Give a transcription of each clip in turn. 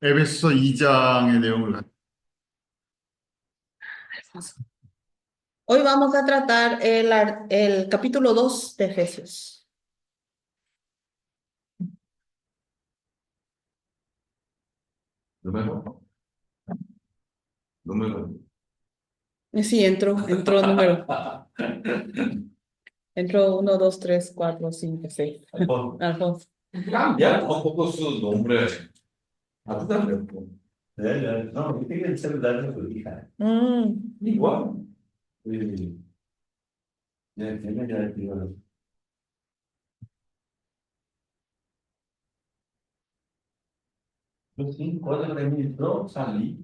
에베소서 2장의 내용을 Hoy vamos a tratar el capítulo 2 de Efesios. Número. Número. Sí, entró número. Entró 1, 2, 3, 4, 5, 6. Alfonso. Cambiar un poco su nombre. Ayúdame. No, viste que el celular de tu hija. Igual. Ya tiene ya activado. Yo 5 horas de mi pro salí,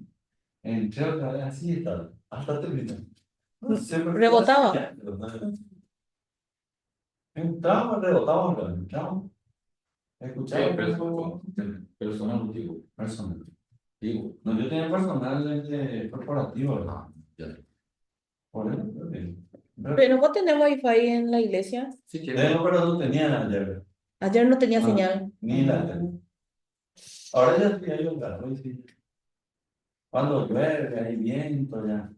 entré otra vez así y tal, hasta terminar. No sé por qué Rebotaba. hacía, pero no. Entramos, rebotamos, entramos. Escuchamos. Personal, digo. Personal. Digo. No, yo tenía personal corporativo, ¿verdad? Ya. Por eso, Pero vos tenés wifi en la iglesia. Si quieres. tengo, pero no tenía ayer. Ayer no tenía Ah, señal. ni la. Ahora ya estoy ahí, hoy sí. Cuando llueve, hay viento ya.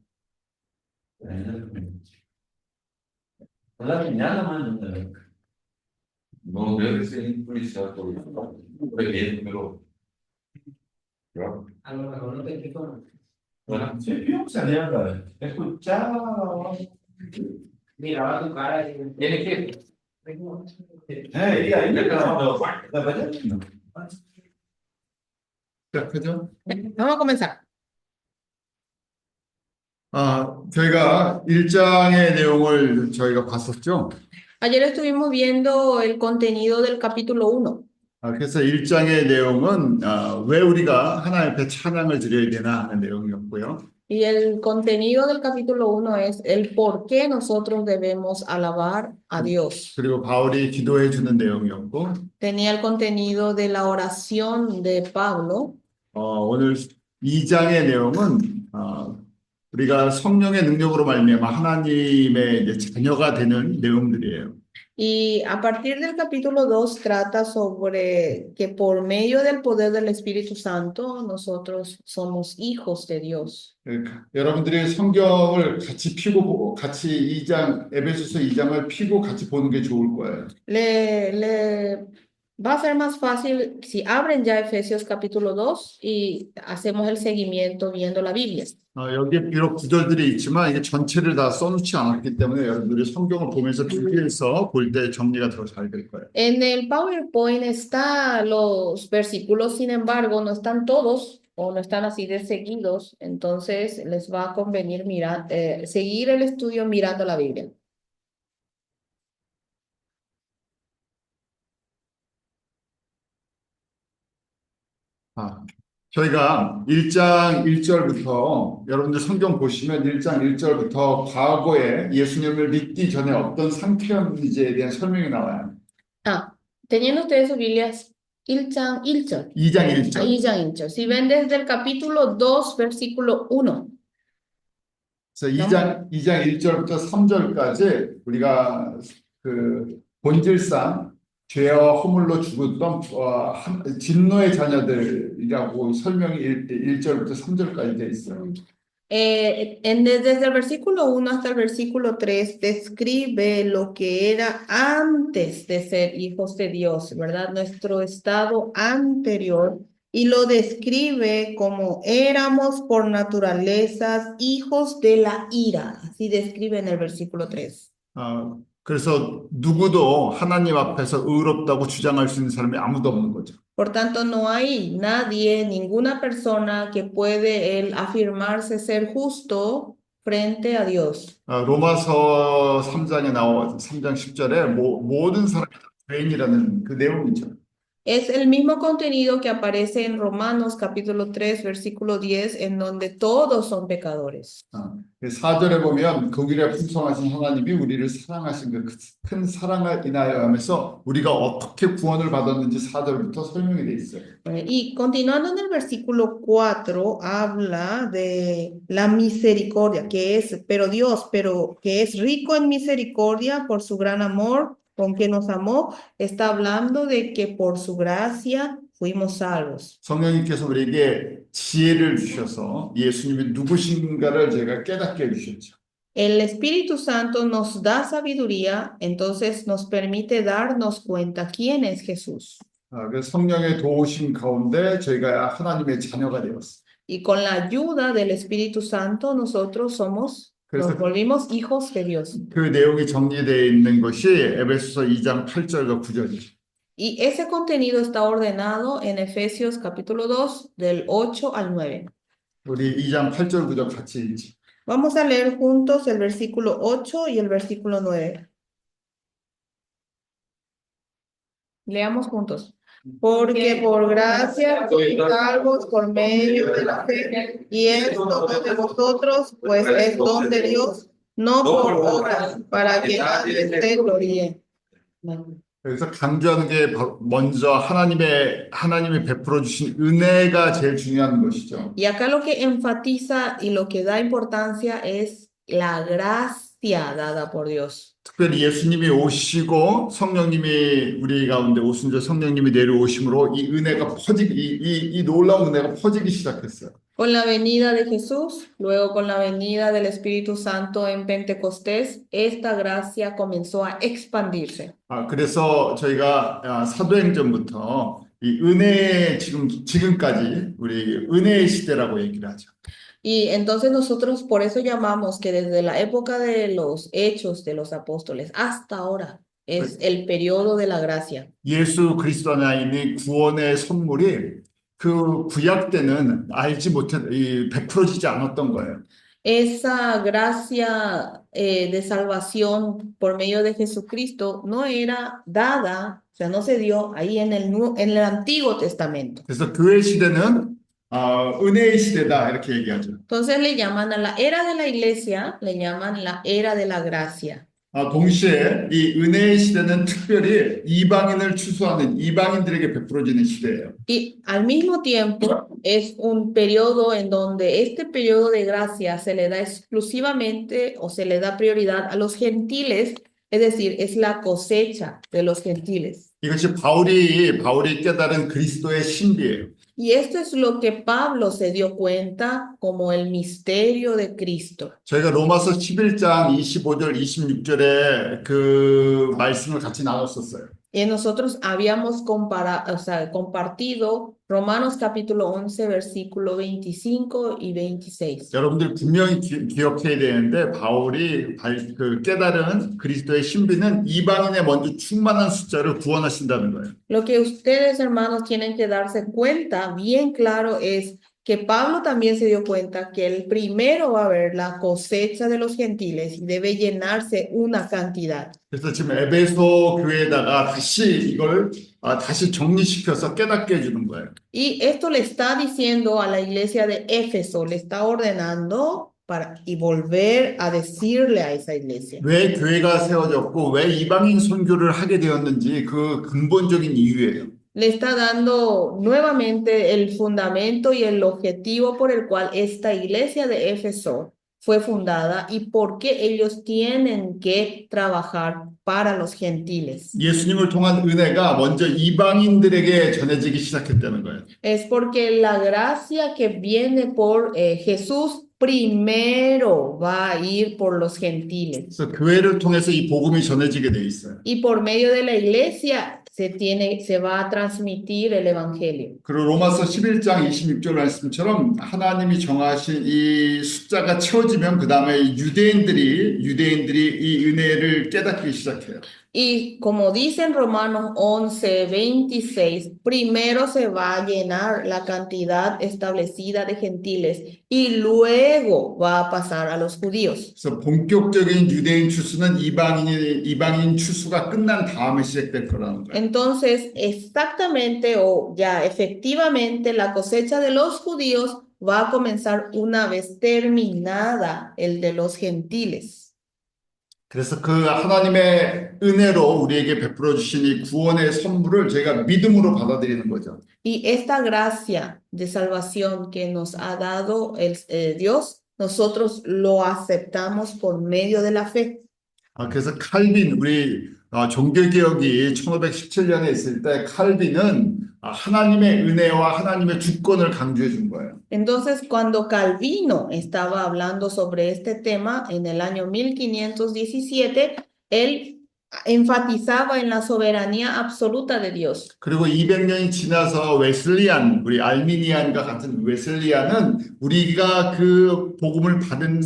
Pues la señal nomás no te veo. No debe ser influenciado por el pero. Claro. A lo mejor no te explico. Bueno. Sí, yo salía otra vez. Escuchaba. Miraba tu cara y Tiene que. Ahí me quedaba. 시작하죠. Vamos a comenzar. 저희가 1장의 내용을 저희가 봤었죠. Ayer estuvimos viendo el contenido del capítulo 1. 그래서 1장의 내용은 왜 우리가 하나님 앞에 찬양을 드려야 되나 하는 내용이었고요. Y el contenido del capítulo 1 es el por qué nosotros debemos alabar a Dios. 그리고 바울이 기도해 주는 내용이었고, Tenía el contenido de la oración de Pablo. 오늘 2장의 내용은 우리가 성령의 능력으로 말미암아 하나님의 이제 자녀가 되는 내용들이에요. Y a partir del capítulo 2 trata sobre que por medio del poder del Espíritu Santo nosotros somos hijos de Dios. 여러분들이 성경을 같이 펴고 보고 같이 2장 에베소서 2장을 펴고 같이 보는 게 좋을 거예요. Le va a ser más fácil si abren ya Efesios capítulo 2 y hacemos el seguimiento viendo la Biblia. 여기에 비록 구절들이 있지만 이게 전체를 다 써놓지 않았기 때문에 여러분들이 성경을 보면서 비교해서 볼 때 정리가 더 잘 될 거예요. En el PowerPoint están los versículos, sin embargo, no están todos o no están así de seguidos, entonces les va a convenir seguir el estudio mirando la Biblia. 저희가 1장 1절부터 여러분들 성경 보시면 1장 1절부터 과거에 예수님을 믿기 전에 어떤 상태였는지에 대한 설명이 나와요. Teniendo ustedes sus Biblias, 1장 1절. 2장 1절. 2장 1절. Si ven desde el capítulo 2, versículo 1. 그래서 2장 1절부터 3절까지 우리가 그 본질상 죄와 허물로 죽었던 진노의 자녀들이라고 설명이 1절부터 3절까지 되어 있어요. Desde el versículo 1 hasta el versículo 3 describe lo que era antes de ser hijos de Dios, ¿verdad? Nuestro estado anterior, y lo describe como éramos por naturaleza hijos de la ira. Así describe en el versículo 3. 그래서 누구도 하나님 앞에서 의롭다고 주장할 수 있는 사람이 아무도 없는 거죠. Por tanto, no hay nadie, ninguna persona que puede afirmarse ser justo frente a Dios. 로마서 3장에 나와 3장 10절에 모든 사람이 다 죄인이라는 그 내용이죠. Es el mismo contenido que aparece en Romanos capítulo 3, versículo 10, en donde todos son pecadores. 4절에 보면 긍휼에 풍성하신 하나님이 우리를 사랑하신 그 큰 사랑을 인하여 하면서 우리가 어떻게 구원을 받았는지 4절부터 설명이 돼 있어요. Y continuando en el versículo 4, habla de la misericordia, que es rico en misericordia por su gran amor con que nos amó. Está hablando de que por su gracia fuimos salvos. 성령님께서 우리에게 지혜를 주셔서 예수님이 누구신가를 저희가 깨닫게 해주셨죠. El Espíritu Santo nos da sabiduría, entonces nos permite darnos cuenta quién es Jesús. 그래서 성령의 도우심 가운데 저희가 하나님의 자녀가 되었어요. Y con la ayuda del Espíritu Santo nosotros nos volvimos hijos de Dios. 그 내용이 정리되어 있는 것이 에베소서 2장 8절과 9절이죠. Y ese contenido está ordenado en Efesios capítulo 2 del 8 al 9. 우리 2장 8절 9절 같이 읽지. Vamos a leer juntos el versículo 8 y el versículo 9. Leamos juntos. Porque por gracia sois salvos por medio de la fe, y esto no de vosotros, pues es don de Dios, no por obras, para que nadie se gloríe. 그래서 강조하는 게 먼저 하나님이 베풀어 주신 은혜가 제일 중요한 것이죠. Y acá lo que enfatiza y lo que da importancia es la gracia dada por Dios. 특별히 예수님이 오시고 성령님이 우리 가운데 오순절 성령님이 내려오심으로 이 은혜가 이 놀라운 은혜가 퍼지기 시작했어요. Con la venida de Jesús, luego con la venida del Espíritu Santo en Pentecostés, esta gracia comenzó a expandirse. 그래서 저희가 사도행전부터 이 은혜 지금까지 우리 은혜의 시대라고 얘기를 하죠. Y entonces nosotros por eso llamamos que desde la época de los hechos de los apóstoles hasta ahora es el periodo de la gracia. 예수 그리스도 안에 있는 구원의 선물이 그 구약 때는 알지 못한 베풀어지지 않았던 거예요. Esa gracia de salvación por medio de Jesucristo no era dada, o sea, no se dio ahí en el Antiguo Testamento. 그래서 교회 시대는 은혜의 시대다 이렇게 얘기하죠. Entonces le llaman a la era de la iglesia, le llaman la era de la gracia. 동시에 이 은혜의 시대는 특별히 이방인을 추수하는 이방인들에게 베풀어지는 시대예요. Y al mismo tiempo es un periodo en donde este periodo de gracia se le da exclusivamente o se le da prioridad a los gentiles, es decir, es la cosecha de los gentiles. 이것이 바울이 깨달은 그리스도의 신비예요. Y esto es lo que Pablo se dio cuenta como el misterio de Cristo. 저희가 로마서 11장 25절 26절에 그 말씀을 같이 나눴었어요. Y nosotros habíamos compartido Romanos capítulo 11, versículo 25 y 26. 여러분들 분명히 기억해야 되는데 바울이 깨달은 그리스도의 신비는 이방인에 먼저 충만한 숫자를 구원하신다는 거예요. Lo que ustedes, hermanos, tienen que darse cuenta bien claro es que Pablo también se dio cuenta que el primero va a ver la cosecha de los gentiles y debe llenarse una cantidad. 그래서 지금 에베소 교회에다가 다시 정리시켜서 깨닫게 해주는 거예요. Y esto le está diciendo a la iglesia de Éfeso, le está ordenando y volver a decirle a esa iglesia. 왜 교회가 세워졌고 왜 이방인 선교를 하게 되었는지 그 근본적인 이유예요. Le está dando nuevamente el fundamento y el objetivo por el cual esta iglesia de Éfeso fue fundada y por qué ellos tienen que trabajar para los gentiles. 예수님을 통한 은혜가 먼저 이방인들에게 전해지기 시작했다는 거예요. Es porque la gracia que viene por Jesús primero va a ir por los gentiles. 그래서 교회를 통해서 이 복음이 전해지게 돼 있어요. Y por medio de la iglesia se va a transmitir el evangelio. 그리고 로마서 11장 26절 말씀처럼 하나님이 정하신 이 숫자가 채워지면 그 다음에 유대인들이 이 은혜를 깨닫기 시작해요. Y como dice en Romanos 11, 26, primero se va a llenar la cantidad establecida de gentiles y luego va a pasar a los judíos. 그래서 본격적인 유대인 추수는 이방인 추수가 끝난 다음에 시작될 거라는 거예요. Entonces, exactamente o ya efectivamente la cosecha de los judíos va a comenzar una vez terminada el de los gentiles. 그래서 그 하나님의 은혜로 우리에게 베풀어 주신 이 구원의 선물을 저희가 믿음으로 받아들이는 거죠. Y esta gracia de salvación que nos ha dado Dios, nosotros lo aceptamos por medio de la fe. 그래서 칼빈 우리 종교개혁이 1517년에 있을 때 칼빈은 하나님의 은혜와 하나님의 주권을 강조해 준 거예요. Entonces, cuando Calvino estaba hablando sobre este tema en el año 1517, él enfatizaba en la soberanía absoluta de Dios. 그리고 200년이 지나서 웨슬리안, 우리 알미니안과 같은 웨슬리안은 우리가 그 복음을 받은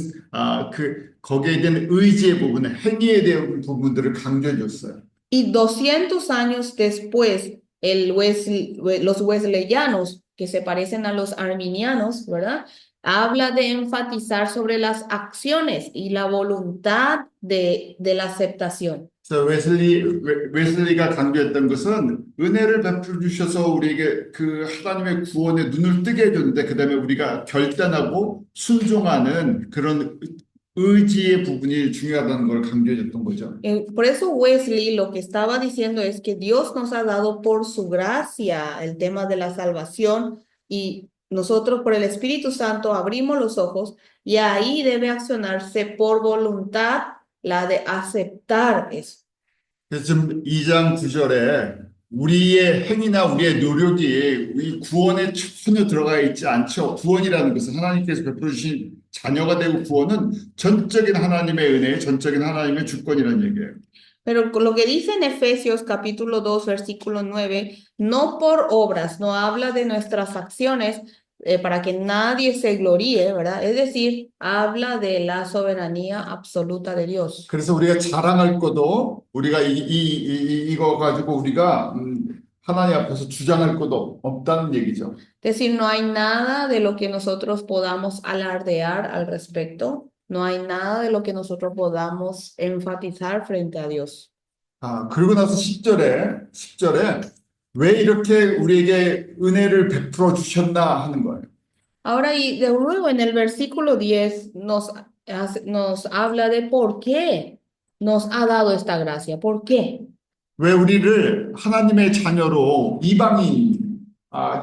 거기에 대한 의지의 부분, 행위에 대한 부분들을 강조해 줬어요. Y 200 años después, los wesleyanos, que se parecen a los arminianos, ¿verdad? Habla de enfatizar sobre las acciones y la voluntad de la aceptación. 그래서 웨슬리가 강조했던 것은 은혜를 베풀어 주셔서 우리에게 그 하나님의 구원에 눈을 뜨게 해줬는데 그 다음에 우리가 결단하고 순종하는 그런 의지의 부분이 중요하다는 걸 강조해 줬던 거죠. Por eso Wesley lo que estaba diciendo es que Dios nos ha dado por su gracia el tema de la salvación y nosotros por el Espíritu Santo abrimos los ojos y ahí debe accionarse por voluntad la de aceptar eso. 그래서 지금 2장 9절에 우리의 행위나 우리의 노력이 우리 구원에 전혀 들어가 있지 않죠. 구원이라는 것은 하나님께서 베풀어 주신 자녀가 되고 구원은 전적인 하나님의 은혜, 전적인 하나님의 주권이라는 얘기예요. Pero lo que dice en Efesios capítulo 2, versículo 9, no por obras, no habla de nuestras acciones para que nadie se gloríe, ¿verdad? Es decir, habla de la soberanía absoluta de Dios. 그래서 우리가 자랑할 것도 우리가 이거 가지고 우리가 하나님 앞에서 주장할 것도 없다는 얘기죠. Es decir, no hay nada de lo que nosotros podamos alardear al respecto, no hay nada de lo que nosotros podamos enfatizar frente a Dios. 그러고 나서 10절에 왜 이렇게 우리에게 은혜를 베풀어 주셨나 하는 거예요. Ahora, y de nuevo en el versículo 10 nos habla de por qué nos ha dado esta gracia, ¿por qué? 왜 우리를 하나님의 자녀로 이방인,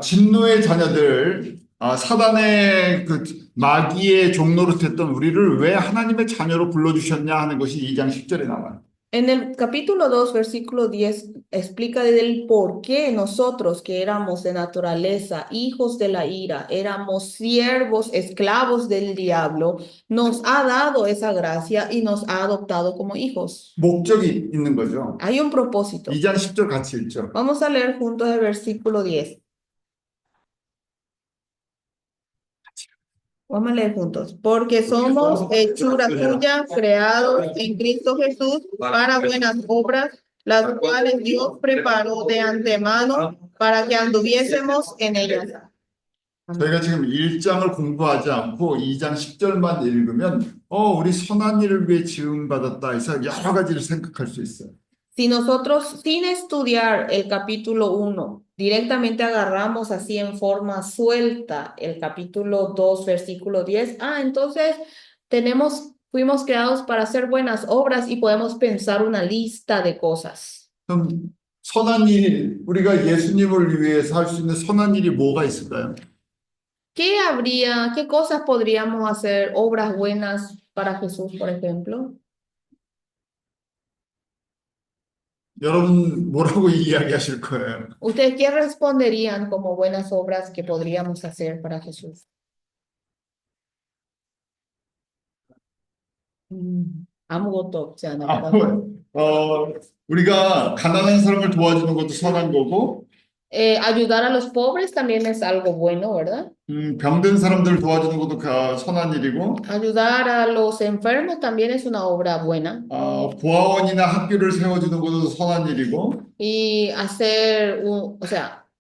진노의 자녀들, 사단의 그 마귀의 종로로 됐던 우리를 왜 하나님의 자녀로 불러주셨냐 하는 것이 2장 10절에 나와요. En el capítulo 2, versículo 10, explica del por qué nosotros que éramos de naturaleza, hijos de la ira, éramos siervos, esclavos del diablo, nos ha dado esa gracia y nos ha adoptado como hijos. 목적이 있는 거죠. Hay un propósito. 2장 10절 같이 읽죠. Vamos a leer juntos el versículo 10. Vamos a leer juntos. Porque somos hechura suya, creados en Cristo Jesús para buenas obras, las cuales Dios preparó de antemano para que anduviésemos en ellas. 저희가 지금 1장을 공부하지 않고 2장 10절만 읽으면 우리 선한 일을 위해 지음받았다 해서 여러 가지를 생각할 수 있어요. Si nosotros, sin estudiar el capítulo 1, directamente agarramos así en forma suelta el capítulo 2, versículo 10, entonces fuimos creados para hacer buenas obras y podemos pensar una lista de cosas. 그럼 선한 일, 우리가 예수님을 위해서 할 수 있는 선한 일이 뭐가 있을까요? ¿Qué cosas podríamos hacer, obras buenas para Jesús, por ejemplo? 여러분 뭐라고 이야기하실 거예요? ¿Ustedes qué responderían como buenas obras que podríamos hacer para Jesús? 아무것도 없지 않을까? 우리가 가난한 사람을 도와주는 것도 선한 거고, Ayudar a los pobres también es algo bueno, ¿verdad? 병든 사람들을 도와주는 것도 선한 일이고, Ayudar a los enfermos también es una obra buena. 고아원이나 학교를 세워주는 것도 선한 일이고, Y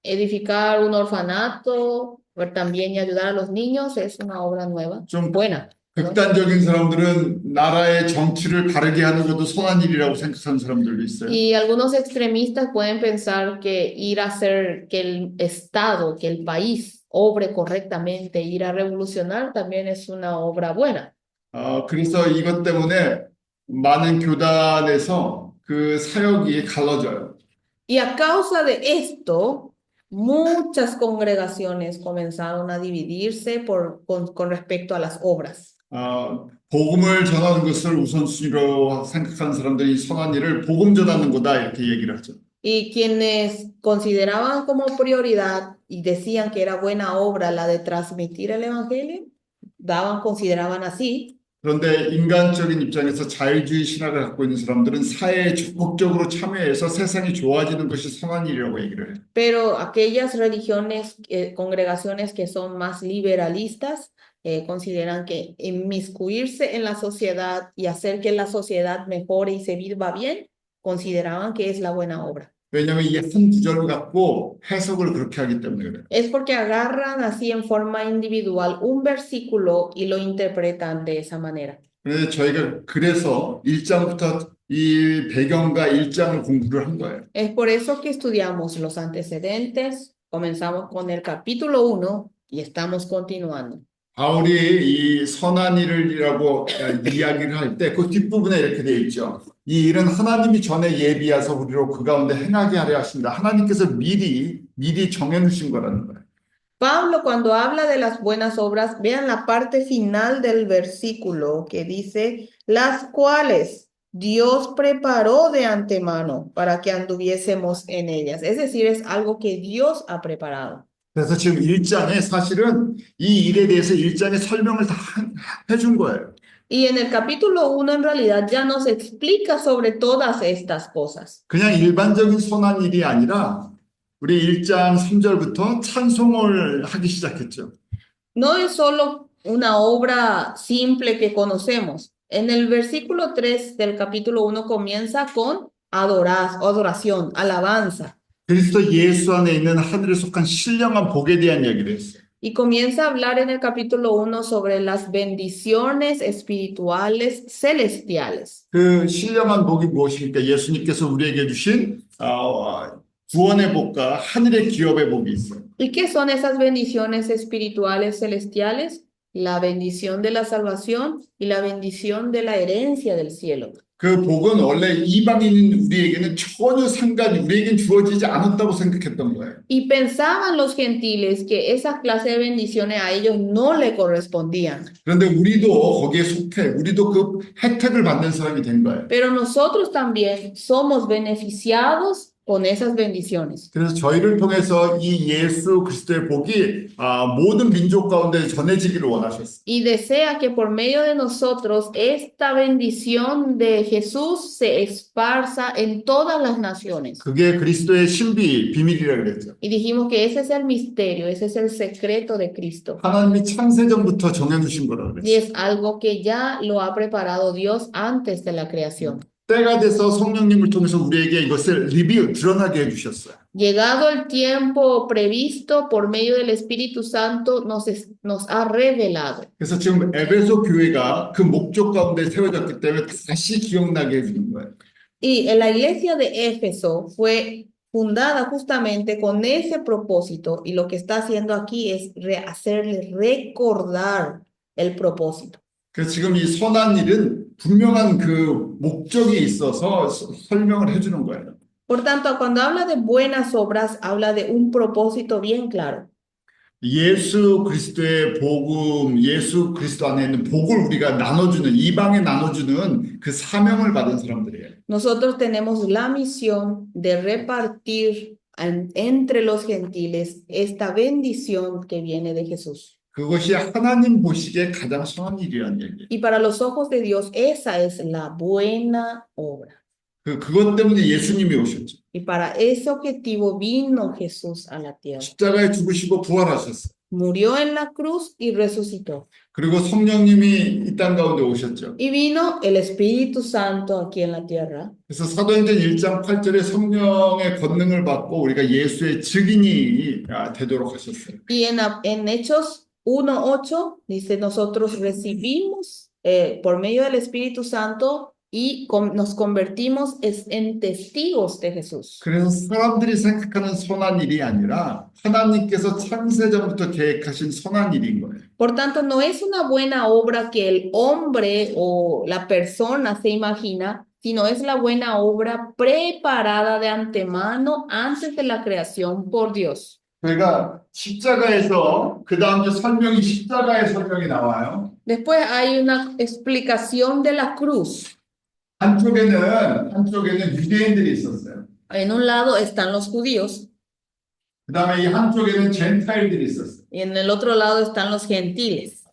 edificar un orfanato, también y ayudar a los niños es una obra nueva, 좀 buena. 극단적인 사람들은 나라의 정치를 바르게 하는 것도 선한 일이라고 생각하는 사람들도 있어요. Y algunos extremistas pueden pensar que ir a hacer que el Estado, que el país obre correctamente, ir a revolucionar también es una obra buena. 그래서 이것 때문에 많은 교단에서 그 사역이 갈라져요. Y a causa de esto, muchas congregaciones comenzaron a dividirse con respecto a las obras. 복음을 전하는 것을 우선순위로 생각하는 사람들이 선한 일을 복음 전하는 거다 이렇게 얘기를 하죠. Y quienes consideraban como prioridad y decían que era buena obra la de transmitir el evangelio, consideraban así. 그런데 인간적인 입장에서 자유주의 신학을 갖고 있는 사람들은 사회에 적극적으로 참여해서 세상이 좋아지는 것이 선한 일이라고 얘기를 해요. Pero aquellas religiones, congregaciones que son más liberalistas, consideran que inmiscuirse en la sociedad y hacer que la sociedad mejore y se viva bien, consideraban que es la buena obra. 왜냐하면 이 한 구절을 갖고 해석을 그렇게 하기 때문에 그래요. Es porque agarran así en forma individual un versículo y lo interpretan de esa manera. 그래서 저희가 그래서 1장부터 이 배경과 1장을 공부를 한 거예요. Es por eso que estudiamos los antecedentes, comenzamos con el capítulo 1 y estamos continuando. 바울이 이 선한 일이라고 이야기를 할 때 그 뒷부분에 이렇게 되어 있죠. 이 일은 하나님이 전에 예비하사 우리로 그 가운데 행하게 하려 하신다. 하나님께서 미리 정해놓으신 거라는 거예요. Pablo, cuando habla de las buenas obras, vean la parte final del versículo que dice, las cuales Dios preparó de antemano para que anduviésemos en ellas. Es decir, es algo que Dios ha preparado. 그래서 지금 1장에 사실은 이 일에 대해서 1장에 설명을 다 해준 거예요. Y en el capítulo 1 en realidad ya nos explica sobre todas estas cosas. 그냥 일반적인 선한 일이 아니라 우리 1장 3절부터 찬송을 하기 시작했죠. No es solo una obra simple que conocemos. En el versículo 3 del capítulo 1 comienza con adoración, alabanza. 그리스도 예수 안에 있는 하늘에 속한 신령한 복에 대한 이야기를 했어요. Y comienza a hablar en el capítulo 1 sobre las bendiciones espirituales celestiales. 그 신령한 복이 무엇입니까? 예수님께서 우리에게 주신 구원의 복과 하늘의 기업의 복이 있어요. ¿Y qué son esas bendiciones espirituales celestiales? La bendición de la salvación y la bendición de la herencia del cielo. 그 복은 원래 이방인인 우리에게는 전혀 우리에겐 주어지지 않았다고 생각했던 거예요. Y pensaban los gentiles que esa clase de bendiciones a ellos no le correspondían. 그런데 우리도 거기에 속해, 우리도 그 혜택을 받는 사람이 된 거예요. Pero nosotros también somos beneficiados con esas bendiciones. 그래서 저희를 통해서 이 예수 그리스도의 복이 모든 민족 가운데 전해지기를 원하셨어요. Y desea que por medio de nosotros esta bendición de Jesús se esparza en todas las naciones. 그게 그리스도의 신비, 비밀이라고 그랬죠. Y dijimos que ese es el misterio, ese es el secreto de Cristo. 하나님이 창세전부터 정해주신 거라고 Y 그랬어요. es algo que ya lo ha preparado Dios antes de la creación. 때가 돼서 성령님을 통해서 우리에게 이것을 드러나게 해주셨어요. Llegado el tiempo previsto por medio del Espíritu Santo, nos ha revelado. 그래서 지금 에베소 교회가 그 목적 가운데 세워졌기 때문에 다시 기억나게 해주는 거예요. Y la iglesia de Éfeso fue fundada justamente con ese propósito, y lo que está haciendo aquí es hacerles recordar el propósito. 그래서 지금 이 선한 일은 분명한 그 목적이 있어서 설명을 해주는 거예요. Por tanto, cuando habla de buenas obras, habla de un propósito bien claro. 예수 그리스도의 복음, 예수 그리스도 안에 있는 복을 우리가 나눠주는, 이방에 나눠주는 그 사명을 받은 사람들이에요. Nosotros tenemos la misión de repartir entre los gentiles esta bendición que viene de Jesús. 그것이 하나님 보시기에 가장 선한 일이라는 얘기예요. Y para los ojos de Dios, esa es la buena obra. 그것 때문에 예수님이 오셨죠. Y para ese objetivo vino Jesús a la tierra. 십자가에 죽으시고 부활하셨어요. Murió en la cruz y resucitó. 그리고 성령님이 이 땅 가운데 오셨죠. Y vino el Espíritu Santo aquí en la tierra. 그래서 사도행전 1장 8절에 성령의 권능을 받고 우리가 예수의 증인이 되도록 하셨어요. Y en Hechos 1:8 dice, nosotros recibimos por medio del Espíritu Santo y nos convertimos en testigos de Jesús. 그래서 사람들이 생각하는 선한 일이 아니라 하나님께서 창세전부터 계획하신 선한 일인 거예요. Por tanto, no es una buena obra que el hombre o la persona se imagina, sino es la buena obra preparada de antemano antes de la creación por Dios. 저희가 십자가에서 그 다음 주 설명이 십자가의 설명이 나와요. Después hay una explicación de la cruz. 한쪽에는 유대인들이 있었어요. En un lado están los judíos 그 다음에 이 한쪽에는 젠타일들이 있었어요. y en el otro lado están los gentiles.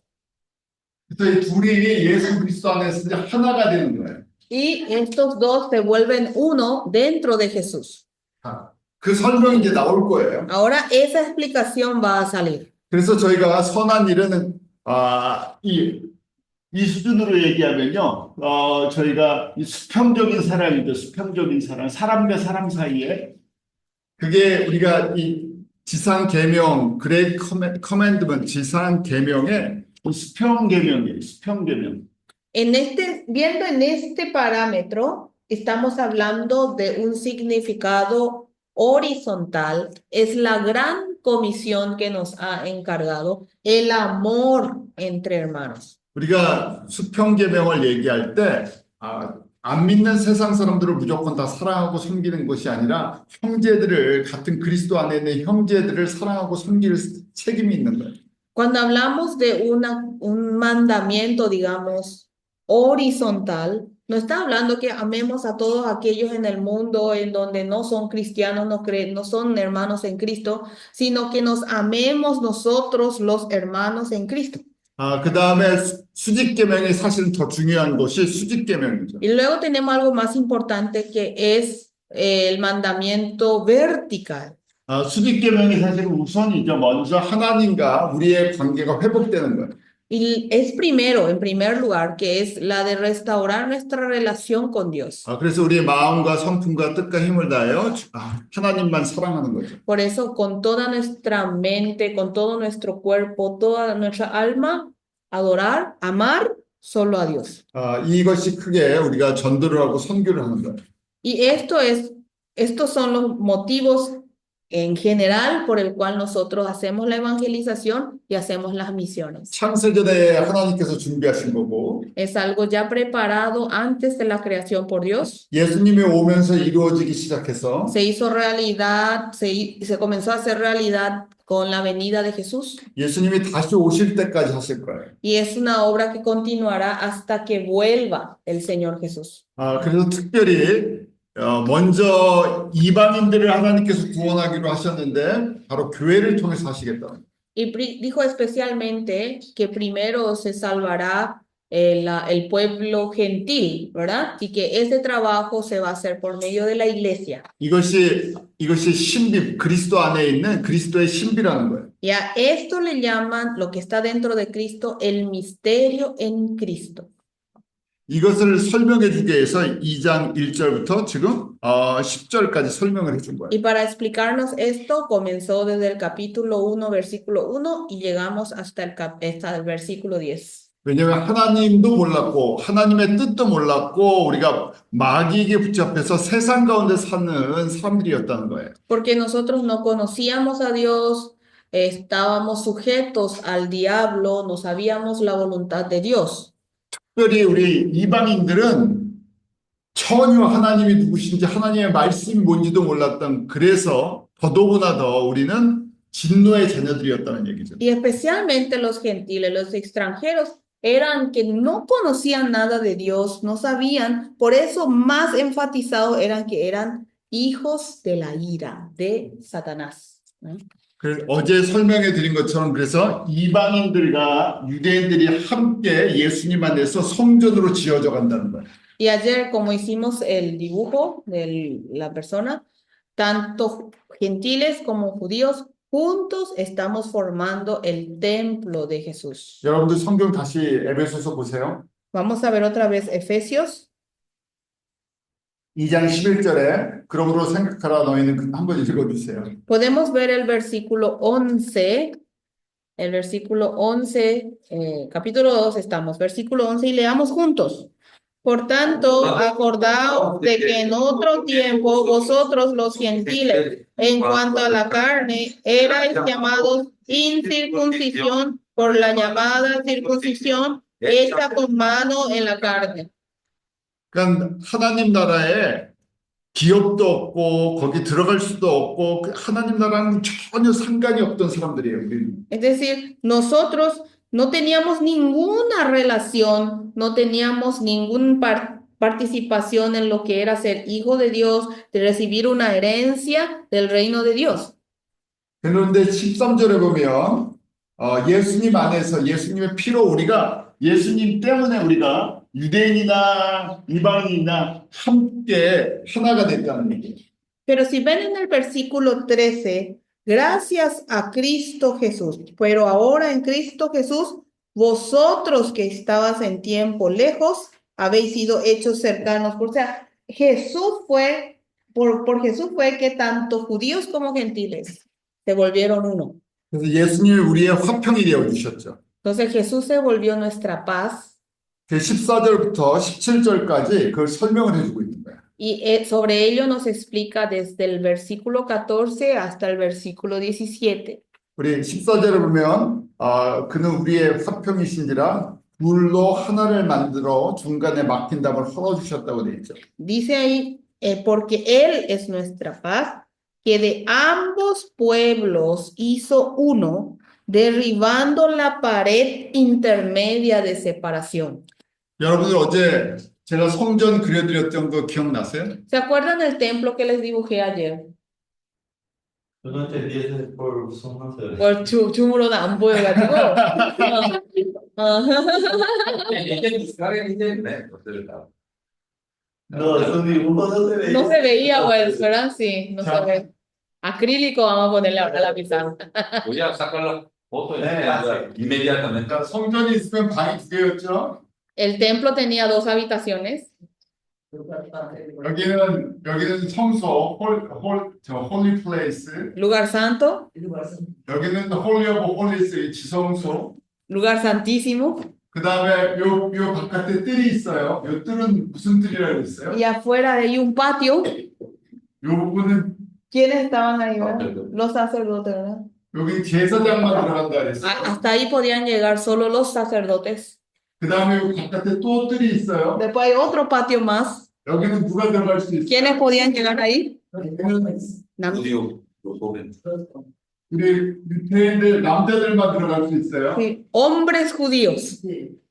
그래서 이 둘이 예수 그리스도 안에서 이제 하나가 되는 거예요. Y estos dos se vuelven uno dentro de Jesús. 그 설명이 이제 나올 거예요. Ahora esa explicación va a salir. 그래서 저희가 선한 일은 이 수준으로 얘기하면요, 저희가 이 수평적인 사랑이죠. 수평적인 사랑, 사람과 사람 사이에 그게 우리가 이 지상 계명, 그레이트 커맨드먼트 지상 계명의 수평 계명이에요. 수평 계명. Viendo en este parámetro, estamos hablando de un significado horizontal. Es la gran comisión que nos ha encargado, el amor entre hermanos. 우리가 수평 계명을 얘기할 때 안 믿는 세상 사람들을 무조건 다 사랑하고 섬기는 것이 아니라 형제들을 같은 그리스도 안에 있는 형제들을 사랑하고 섬길 책임이 있는 거예요. Cuando hablamos de un mandamiento, digamos, horizontal, no está hablando que amemos a todos aquellos en el mundo en donde no son cristianos, no son hermanos en Cristo, sino que nos amemos nosotros los hermanos en Cristo. 그 다음에 수직 계명이 사실은 더 중요한 것이 수직 계명이죠. Y luego tenemos algo más importante que es el mandamiento vertical. 수직 계명이 사실 우선이죠. 먼저 하나님과 우리의 관계가 회복되는 거예요. Y es primero, en primer lugar, que es la de restaurar nuestra relación con Dios. 그래서 우리의 마음과 성품과 뜻과 힘을 다하여 하나님만 사랑하는 거죠. Por eso, con toda nuestra mente, con todo nuestro cuerpo, toda nuestra alma, adorar, amar solo a Dios. 이것이 크게 우리가 전도를 하고 선교를 하는 거예요. Y estos son los motivos en general por el cual nosotros hacemos la evangelización y hacemos las misiones. 창세전에 하나님께서 준비하신 거고 Es algo ya preparado antes de la creación por Dios. 예수님이 오면서 이루어지기 시작해서 Se hizo realidad, se comenzó a hacer realidad con la venida de Jesús. 예수님이 다시 오실 때까지 하실 거예요. Y es una obra que continuará hasta que vuelva el Señor Jesús. 그래서 특별히 먼저 이방인들을 하나님께서 구원하기로 하셨는데 바로 교회를 통해서 하시겠다. Y dijo especialmente que primero se salvará el pueblo gentil, ¿verdad? Y que ese trabajo se va a hacer por medio de la iglesia. 이것이 신비, 그리스도 안에 있는 그리스도의 신비라는 거예요. Y a esto le llaman, lo que está dentro de Cristo, el misterio en Cristo. 이것을 설명해 주기 위해서 2장 1절부터 지금 10절까지 설명을 해준 거예요. Y para explicarnos esto, comenzó desde el capítulo 1, versículo 1, y llegamos hasta el versículo 10. 왜냐하면 하나님도 몰랐고 하나님의 뜻도 몰랐고 우리가 마귀에게 붙잡혀서 세상 가운데 사는 사람들이었다는 거예요. Porque nosotros no conocíamos a Dios, estábamos sujetos al diablo, no sabíamos la voluntad de Dios. 특별히 우리 이방인들은 전혀 하나님이 누구신지 하나님의 말씀이 뭔지도 몰랐던 그래서 더더구나 더 우리는 진노의 자녀들이었다는 얘기죠. Y especialmente los gentiles, los extranjeros, eran que no conocían nada de Dios, no sabían, por eso más enfatizados eran que eran hijos de la ira de Satanás. ¿No? 어제 설명해 드린 것처럼 그래서 이방인들과 유대인들이 함께 예수님 안에서 성전으로 지어져 간다는 거예요. Y ayer, como hicimos el dibujo de la persona, tanto gentiles como judíos juntos estamos formando el templo de Jesús. 여러분들 성경 다시 에베소서 보세요. Vamos a ver otra vez Efesios 2장 11절에 그러므로 생각하라 너희는 한번 읽어주세요. Podemos ver el versículo 11, capítulo 2 estamos, versículo 11, y leamos juntos. Por tanto, acordaos de que en otro tiempo vosotros los gentiles, en cuanto a la carne, erais llamados incircuncisión por la llamada circuncisión hecha con mano en la carne. 그러니까 하나님 나라에 기업도 없고 거기 들어갈 수도 없고 그 하나님 나라는 전혀 상관이 없던 사람들이에요. 우리는. Es decir, nosotros no teníamos ninguna relación, no teníamos ninguna participación en lo que era ser hijo de Dios, de recibir una herencia del reino de Dios. 그런데 13절에 보면 예수님 안에서 예수님의 피로 우리가 예수님 때문에 우리가 유대인이나 이방인이나 함께 하나가 됐다는 얘기예요. Pero si ven en el versículo 13, gracias a Cristo Jesús, pero ahora en Cristo Jesús, vosotros que estabas en tiempo lejos, habéis sido hechos cercanos. O sea, Jesús fue, por Jesús fue que tanto judíos como gentiles se volvieron uno. 그래서 예수님이 우리의 화평이 되어 주셨죠. Entonces Jesús se volvió nuestra paz. 그 14절부터 17절까지 그걸 설명을 해주고 있는 거예요. Y sobre ello nos explica desde el versículo 14 hasta el versículo 17. 우리 14절에 보면 그는 우리의 화평이신지라 둘로 하나를 만들어 중간에 막힌 담을 헐어주셨다고 되어 있죠. Dice ahí, porque Él es nuestra paz, que de ambos pueblos hizo uno, derribando la pared intermedia de separación. 여러분들 어제 제가 성전 그려드렸던 거 기억나세요? ¿Se acuerdan del templo que les dibujé ayer? Yo no entendí ese por suma. Por 춤으로는 안 보여가지고. Hay que buscar en internet, no sé, ¿verdad? No, esos dibujos no se veían. No se veía, pues, ¿verdad? Sí, no se Ya. ve. Acrílico, vamos a ponerle ahora la pizarra. Voy a sacar la foto y Sí. inmediatamente. 그러니까 성전이 있으면 방이 두 개였죠. El templo tenía 2 habitaciones. 여기는 성소, 홀리 플레이스. Lugar santo, 여기는 홀리 오브 홀리스, 지성소. lugar santísimo. 그 다음에 요 바깥에 뜰이 있어요. 요 뜰은 무슨 뜰이라고 있어요? Y afuera de ahí un patio. 요 부분은 ¿Quiénes estaban ahí, verdad? Sacerdotes. Los sacerdotes, ¿verdad? 여기 제사장만 들어간다 그랬어요. Hasta ahí podían llegar solo los sacerdotes. 그 다음에 요 바깥에 또 뜰이 있어요. Después hay otro patio más. 여기는 누가 들어갈 수 있어요? ¿Quiénes podían llegar ahí? 여기는 Judío, los jóvenes. 우리 유태인들 남자들만 들어갈 수 있어요. Sí, hombres judíos.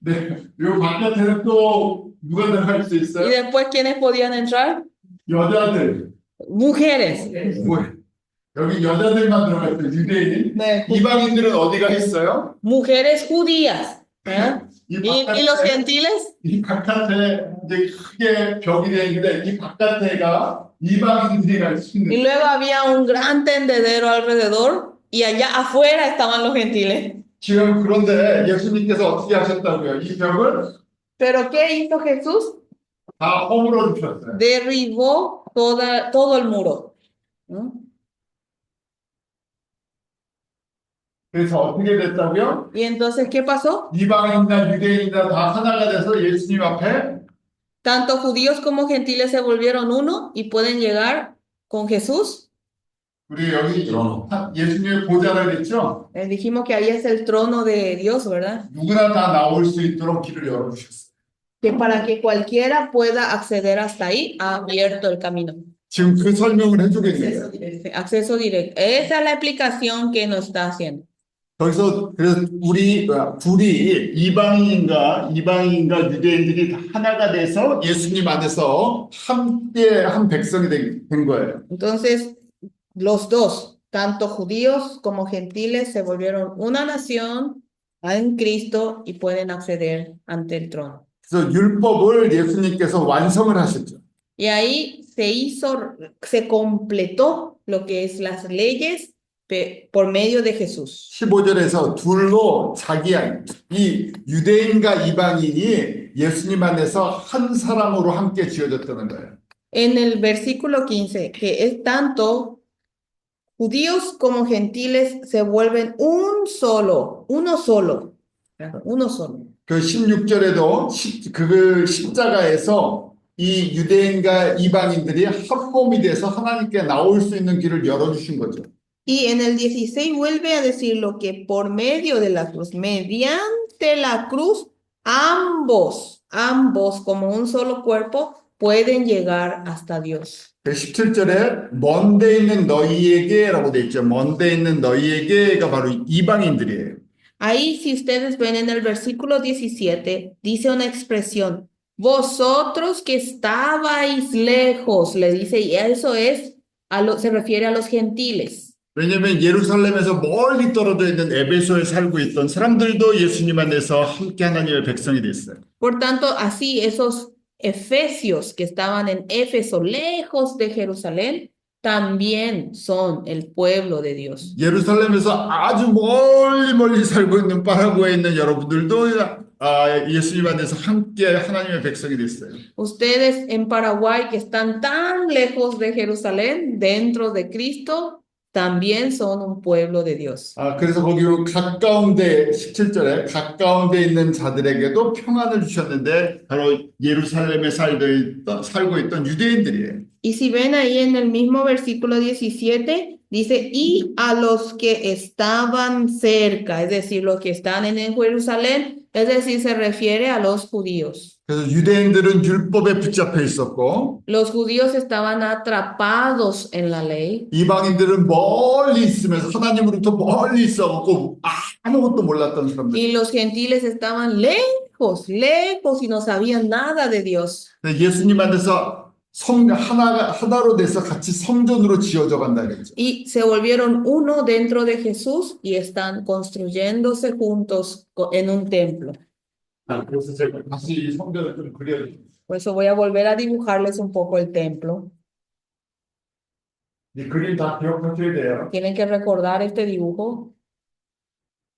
네, 요 바깥에는 또 누가 들어갈 수 Y 있어요? después, ¿quiénes podían entrar? 여자들. Mujeres. 뭐, 여기 여자들만 들어갈 수 있어요. 유대인. 네, 이방인들은 어디가 있어요? mujeres judías. ¿verdad? 이 Y los 바깥에, gentiles, 이 바깥에 이제 크게 벽이 되어 있는데 이 바깥에가 이방인들이 갈 수 y 있는. luego había un gran tendedero alrededor, y allá afuera estaban los gentiles. 지금 그런데 예수님께서 어떻게 하셨다고요? 이 벽을 Pero ¿qué hizo Jesús? 다 허물어 주셨어요. Derribó todo el muro. ¿no? 그래서 어떻게 됐다고요? Y entonces, ¿qué pasó? 이방인이나 유대인이나 다 하나가 돼서 예수님 앞에 Tanto judíos como gentiles se volvieron uno y pueden llegar con Jesús. 우리 여기 trono. 예수님의 보좌가 됐죠? Dijimos que ahí es el trono de Dios, ¿verdad? 누구나 다 나올 수 있도록 길을 열어주셨어요. Que para que cualquiera pueda acceder hasta ahí, ha abierto el camino. 지금 그 설명을 해주고 있는 거예요. Acceso directo. Esa es la explicación que nos está haciendo. 거기서 그래서 둘이 이방인과 유대인들이 다 하나가 돼서 예수님 안에서 함께 한 백성이 된 거예요. Entonces, los dos, tanto judíos como gentiles, se volvieron una nación en Cristo y pueden acceder ante el trono. 그래서 율법을 예수님께서 완성을 하셨죠. Y ahí se completó lo que es las leyes por medio de Jesús. 15절에서 둘로 이 유대인과 이방인이 예수님 안에서 한 사람으로 함께 지어졌다는 거예요. En el versículo 15, que es tanto judíos como gentiles se vuelven uno solo. 그 16절에도 그 십자가에서 이 유대인과 이방인들이 한 몸이 돼서 하나님께 나올 수 있는 길을 열어주신 거죠. Y en el 16 vuelve a decirlo que por medio de la cruz, mediante la cruz, ambos como un solo cuerpo, pueden llegar hasta Dios. 17절에 먼데 있는 너희에게라고 돼 있죠. 먼데 있는 너희에게가 바로 이방인들이에요. Ahí, si ustedes ven en el versículo 17, dice una expresión, vosotros que estabais lejos, le dice, y eso es, se refiere a los gentiles. 왜냐하면 예루살렘에서 멀리 떨어져 있는 에베소에 살고 있던 사람들도 예수님 안에서 함께 하나님의 백성이 됐어요. Por tanto, así esos efesios que estaban en Éfeso, lejos de Jerusalén, también son el pueblo de Dios. 예루살렘에서 아주 멀리 살고 있는 파라구에 있는 여러분들도 예수님 안에서 함께 하나님의 백성이 됐어요. Ustedes en Paraguay que están tan lejos de Jerusalén, dentro de Cristo, también son un pueblo de Dios. 그래서 거기 가까운데 17절에 가까운데 있는 자들에게도 평안을 주셨는데 바로 예루살렘에 살고 있던 유대인들이에요. Y si ven ahí en el mismo versículo 17, dice, y a los que estaban cerca, es decir, los que están en Jerusalén, es decir, se refiere a los judíos. 그래서 유대인들은 율법에 붙잡혀 있었고 Los judíos estaban atrapados en la ley 이방인들은 멀리 있으면서 하나님으로부터 멀리 있어갖고 아무것도 몰랐던 사람들. y los gentiles estaban lejos y no sabían nada de Dios. 예수님 안에서 하나로 돼서 같이 성전으로 지어져 간다 그랬죠. Y se volvieron uno dentro de Jesús y están construyéndose juntos en un templo. 그래서 제가 다시 이 성전을 좀 그려드릴게요. Por eso voy a volver a dibujarles un poco el templo. 이 그림 다 기억하셔야 돼요. Tienen que recordar este dibujo.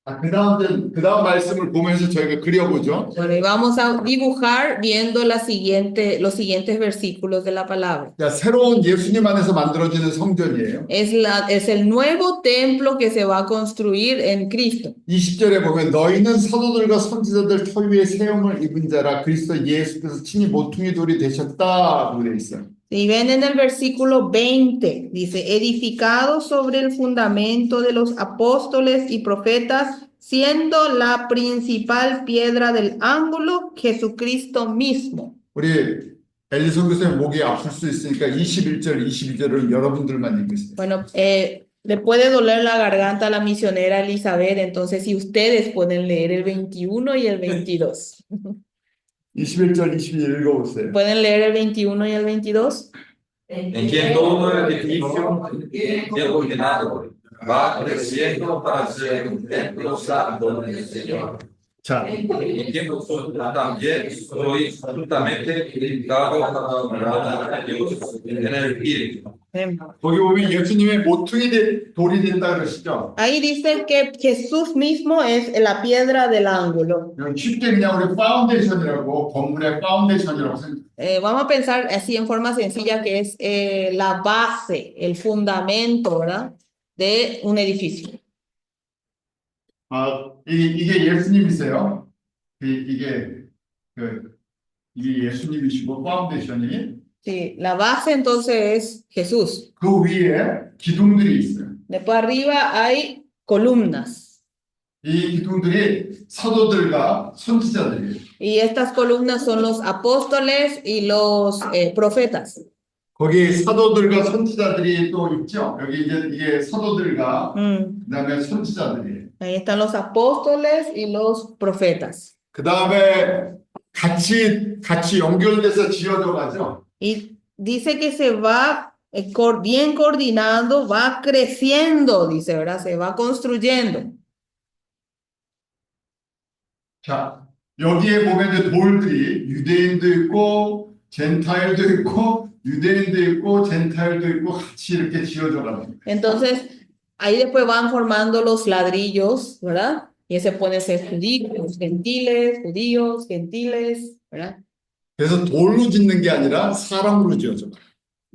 그 다음 말씀을 보면서 저희가 그려보죠. Bueno, y vamos a dibujar viendo los siguientes versículos de la palabra. 자, 새로운 예수님 안에서 만들어지는 성전이에요. Es el nuevo templo que se va a construir en Cristo. 20절에 보면 너희는 사도들과 선지자들 터 위에 세움을 입은 자라 그리스도 예수께서 친히 모퉁이 돌이 되셨다고 되어 있어요. Si ven en el versículo 20, dice, edificado sobre el fundamento de los apóstoles y profetas, siendo la principal piedra del ángulo Jesucristo mismo. 우리 엘리송 교수님 목이 아플 수 있으니까 21절, 22절을 여러분들만 읽으세요. Bueno, le puede doler la garganta a la misionera Elizabeth, entonces si ustedes pueden leer el 21 y el 22. 21절, 22절 읽어보세요. ¿Pueden leer el 21 y el 22? En quien todo edificio bien ordenado va creciendo para ser un templo santo del Señor. 자, En quien vosotros también sois juntamente edificados para la morada de Dios en el Espíritu. 거기 보면 예수님의 모퉁이 돌이 된다 그러시죠? Ahí dice que Jesús mismo es la piedra del ángulo. 쉽게 그냥 우리 파운데이션이라고 건물의 파운데이션이라고 생각해요. Vamos a pensar así en forma sencilla que es la base, el fundamento, ¿verdad? De un edificio. 이게 예수님이세요. 이게 예수님이시고 파운데이션이 Sí, la base entonces es Jesús. 그 위에 기둥들이 있어요. Después arriba hay columnas. 이 기둥들이 사도들과 선지자들이에요. Y estas columnas son los apóstoles y los profetas. 거기 사도들과 선지자들이 또 있죠. 여기 이게 사도들과 그다음에 선지자들이에요. Ahí están los apóstoles y los profetas. 그다음에 같이 연결돼서 지어져 가죠. Y dice que se va bien coordinado, va creciendo, dice, ¿verdad? Se va construyendo. 자, 여기에 보면 이제 돌들이 유대인도 있고 젠타일도 있고 유대인도 있고 젠타일도 있고 같이 이렇게 지어져 가는. Entonces, ahí después van formando los ladrillos, ¿verdad? Y ese puede ser judíos, gentiles, ¿verdad? 그래서 돌로 짓는 게 아니라 사람으로 지어져.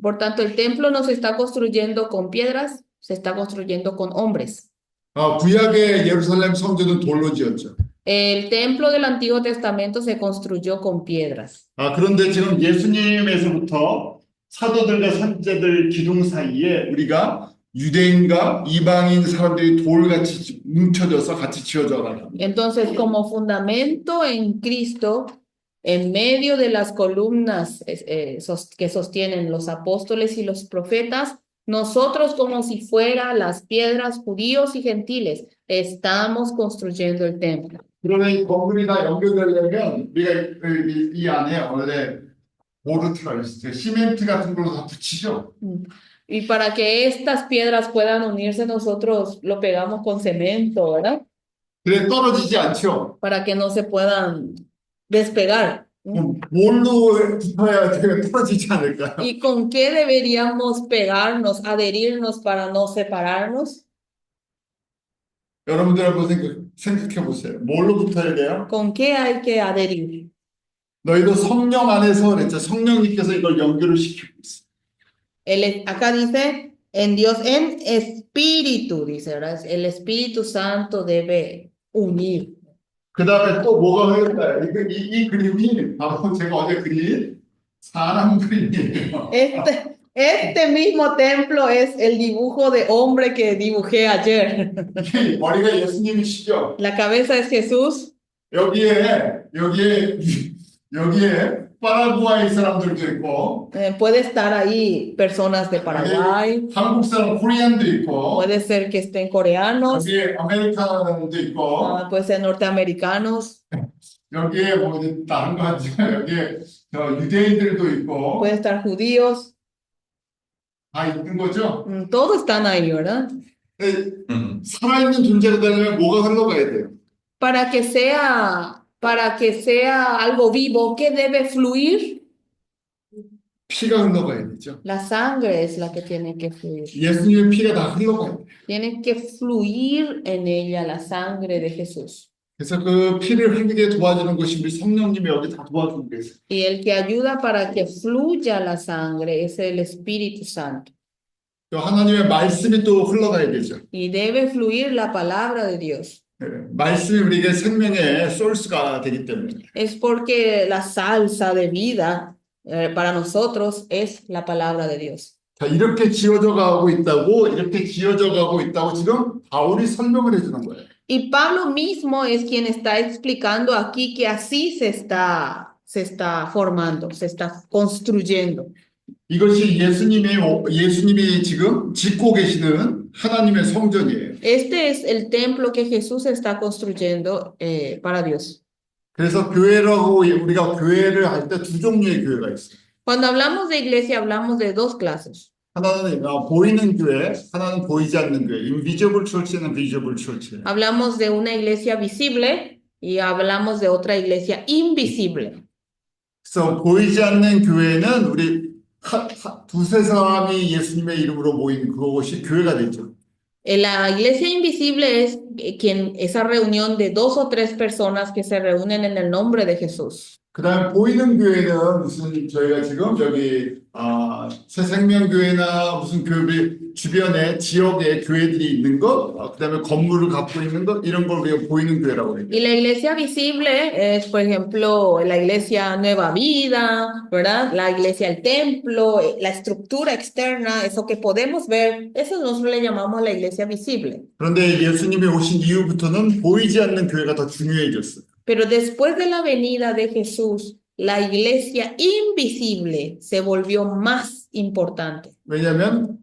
Por tanto, el templo no se está construyendo con piedras, se está construyendo con hombres. 구약의 예루살렘 성전은 돌로 지었죠. El templo del Antiguo Testamento se construyó con piedras. 그런데 지금 예수님에서부터 사도들과 선지자들 기둥 사이에 우리가 유대인과 이방인 사람들이 돌같이 뭉쳐져서 같이 지어져 가는. Entonces, como fundamento en Cristo, En medio de las columnas que sostienen los apóstoles y los profetas, nosotros como si fuera las piedras, judíos y gentiles, estamos construyendo el templo. 그러면 이 건물이 다 연결되려면 우리가 이 안에 원래 모르트라 시멘트 같은 걸로 다 붙이죠. Y para que estas piedras puedan unirse, nosotros lo pegamos con cemento, ¿verdad? 그래 떨어지지 않죠. Para que no se puedan despegar. 그럼 뭘로 붙어야 떨어지지 않을까요? ¿Y con qué deberíamos pegarnos, adherirnos para no separarnos? 여러분들 한번 생각해 보세요. 뭘로 붙어야 돼요? ¿Con qué hay que adherir? 너희도 성령 안에서 그랬죠. 성령님께서 이걸 연결을 시키고 있어요. Acá dice, en Dios, en espíritu, dice, ¿verdad? El Espíritu Santo debe unir. 그 다음에 또 뭐가 흘러요? 이 그림이 바로 제가 어제 그린 사람 그림이에요. Este mismo templo es el dibujo de hombre que dibujé ayer. 이게 머리가 예수님이시죠? La cabeza es Jesús. 여기에 파라구아이 사람들도 있고, Puede estar ahí personas de Paraguay. 한국 사람 코리안도 있고, Puede ser que estén coreanos. 여기에 아메리칸도 있고, Puede ser norteamericanos. 여기에 뭐 이제 다른 거 하죠. 여기에 저 유대인들도 있고, Puede estar judíos. 다 있는 거죠. Todos están ahí, ¿verdad? 살아있는 존재가 되려면 뭐가 흘러가야 돼요? Para que sea algo vivo, ¿qué debe fluir? 피가 흘러가야 되죠. La sangre es la que tiene que fluir. 예수님의 피가 다 흘러가야 돼요. Tiene que fluir en ella la sangre de Jesús. 그래서 그 피를 흘리게 도와주는 것이 우리 성령님이 여기 다 도와주고 계세요. Y el que ayuda para que fluya la sangre es el Espíritu Santo. 또 하나님의 말씀이 또 흘러가야 되죠. Y debe fluir la palabra de Dios. 말씀이 우리에게 생명의 소스가 되기 때문에. Es porque la salsa de vida para nosotros es la palabra de Dios. 자, 이렇게 지어져 가고 있다고 지금 바울이 설명을 해주는 거예요. Y Pablo mismo es quien está explicando aquí que así se está formando, se está construyendo. 이것이 예수님이 지금 짓고 계시는 하나님의 성전이에요. Este es el templo que Jesús está construyendo para Dios. 그래서 교회라고 우리가 교회를 할 때 두 종류의 교회가 있어요. Cuando hablamos de iglesia, hablamos de dos clases. 하나는 보이는 교회, 하나는 보이지 않는 교회. invisible church는 visible church. Hablamos de una iglesia visible y hablamos de otra iglesia invisible. 그래서 보이지 않는 교회는 우리 두세 사람이 예수님의 이름으로 모인 그것이 교회가 되죠. La iglesia invisible es esa reunión de 2 o 3 personas que se reúnen en el nombre de Jesús. 그다음에 보이는 교회는 무슨 저희가 지금 여기 새생명교회나 무슨 교회 주변에 지역에 교회들이 있는 것, 그다음에 건물을 갖고 있는 것 이런 걸 우리가 보이는 교회라고 해요. Y la iglesia visible es, por ejemplo, la iglesia Nueva Vida, ¿verdad? La iglesia El Templo, la estructura externa, eso que podemos ver, eso nosotros le llamamos la iglesia visible. 그런데 예수님이 오신 이후부터는 보이지 않는 교회가 더 중요해졌어요. Pero después de la venida de Jesús, la iglesia invisible se volvió más importante. 왜냐하면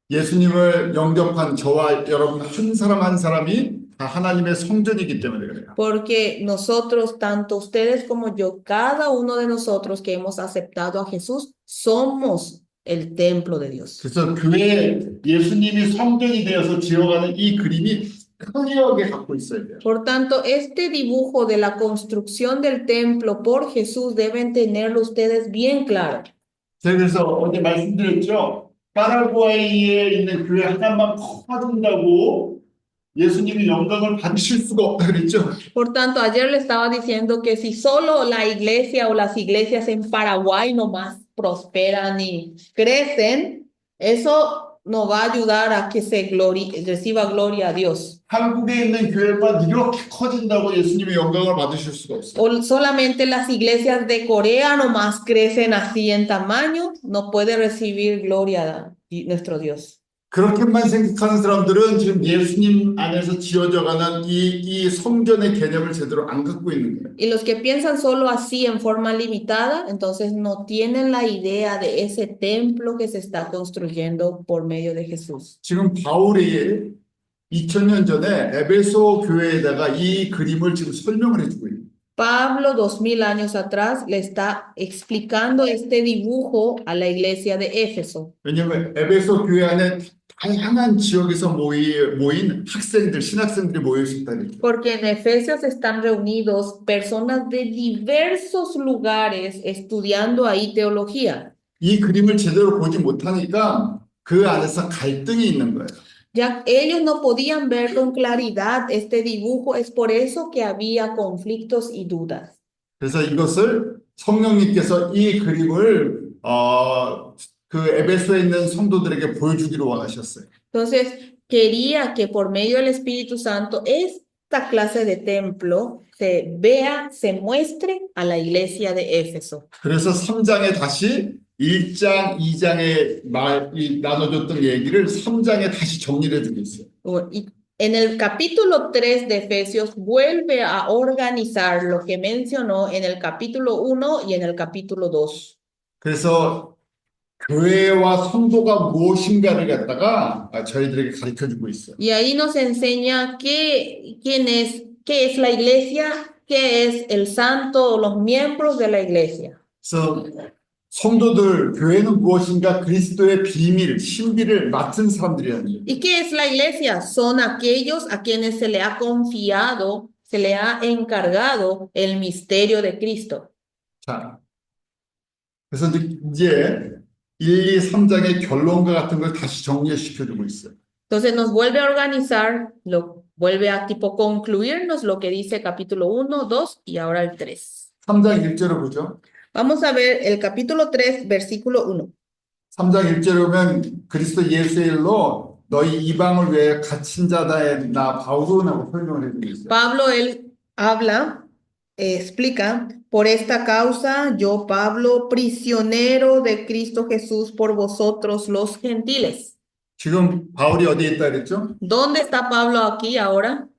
예수님을 영접한 저와 여러분 한 사람 한 사람이 다 하나님의 성전이기 때문에 그래요. Porque nosotros, tanto ustedes como yo, cada uno de nosotros que hemos aceptado a Jesús, somos el templo de Dios. 그래서 교회 예수님이 성전이 되어서 지어가는 이 그림이 클리어하게 갖고 있어야 돼요. Por tanto, este dibujo de la construcción del templo por Jesús deben tenerlo ustedes bien claro. 제가 그래서 어제 말씀드렸죠. 파라구아이에 있는 교회 하나만 커진다고 예수님이 영광을 받으실 수가 없다 그랬죠. Por tanto, ayer le estaba diciendo que si solo la iglesia o las iglesias en Paraguay nomás prosperan y crecen, eso no va a ayudar a que reciba gloria a Dios. 한국에 있는 교회만 이렇게 커진다고 예수님의 영광을 받으실 수가 없어요. O solamente las iglesias de Corea nomás crecen así en tamaño, no puede recibir gloria a nuestro Dios. 그렇게만 생각하는 사람들은 지금 예수님 안에서 지어져가는 이 성전의 개념을 제대로 안 갖고 있는 거예요. Y los que piensan solo así en forma limitada, entonces no tienen la idea de ese templo que se está construyendo por medio de Jesús. 지금 바울이 2000년 전에 에베소 교회에다가 이 그림을 지금 설명을 해주고 있어요. Pablo, 2000 años atrás, le está explicando este dibujo a la iglesia de Éfeso. 왜냐하면 에베소 교회 안에 다양한 지역에서 모인 학생들, 신학생들이 모여 있었다는 거죠. Porque en Efesios están reunidos personas de diversos lugares estudiando ahí teología. 이 그림을 제대로 보지 못하니까 그 안에서 갈등이 있는 거예요. Ya ellos no podían ver con claridad este dibujo, es por eso que había conflictos y dudas. 그래서 이것을 성령님께서 이 그림을 그 에베소에 있는 성도들에게 보여주기로 원하셨어요. Entonces, quería que por medio del Espíritu Santo esta clase de templo se vea, se muestre a la iglesia de Éfeso. 그래서 3장에 다시 1장, 2장에 나눠줬던 얘기를 3장에 다시 정리를 해주고 있어요. Y en el capítulo 3 de Efesios vuelve a organizar lo que mencionó en el capítulo 1 y en el capítulo 2. 그래서 교회와 성도가 무엇인가를 갖다가 저희들에게 가르쳐주고 있어요. Y ahí nos enseña qué es la iglesia, qué es el santo, los miembros de la iglesia. 그래서 성도들, 교회는 무엇인가 그리스도의 비밀, 신비를 맡은 사람들이라는 거예요. ¿Y qué es la iglesia? Son aquellos a quienes se le ha confiado, se le ha encargado el misterio de Cristo. 자, 그래서 이제 1, 2, 3장의 결론과 같은 걸 다시 정리시켜주고 있어요. Entonces nos vuelve a organizar, vuelve a tipo concluirnos lo que dice capítulo 1, 2 y ahora el 3. 3장 1절을 보죠. Vamos a ver el capítulo 3, versículo 1. 3장 1절에 보면 그리스도 예수의 일로 너희 이방을 위해 갇힌 자다의 나 바울이라고 설명을 해주고 있어요. Pablo, él habla, explica, por esta causa yo, Pablo, prisionero de Cristo Jesús por vosotros los gentiles. 지금 바울이 어디에 있다 그랬죠? ¿Dónde está Pablo aquí ahora?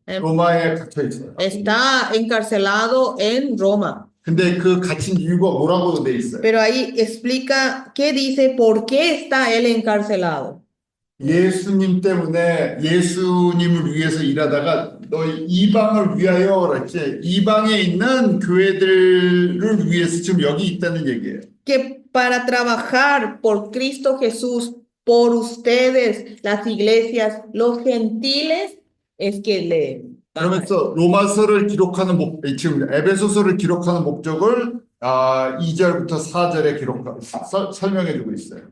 로마에 갇혀 있어요. Está encarcelado en Roma. 근데 그 갇힌 이유가 뭐라고 돼 있어요? Pero ahí explica qué dice, por qué está él encarcelado. 예수님 때문에 예수님을 위해서 일하다가 너희 이방을 위하여 그랬지. 이방에 있는 교회들을 위해서 지금 여기 있다는 얘기예요. Que para trabajar por Cristo Jesús, por ustedes, las iglesias, los gentiles, es que le... 그러면서 로마서를 기록하는 지금 에베소서를 기록하는 목적을 2절부터 4절에 설명해주고 있어요.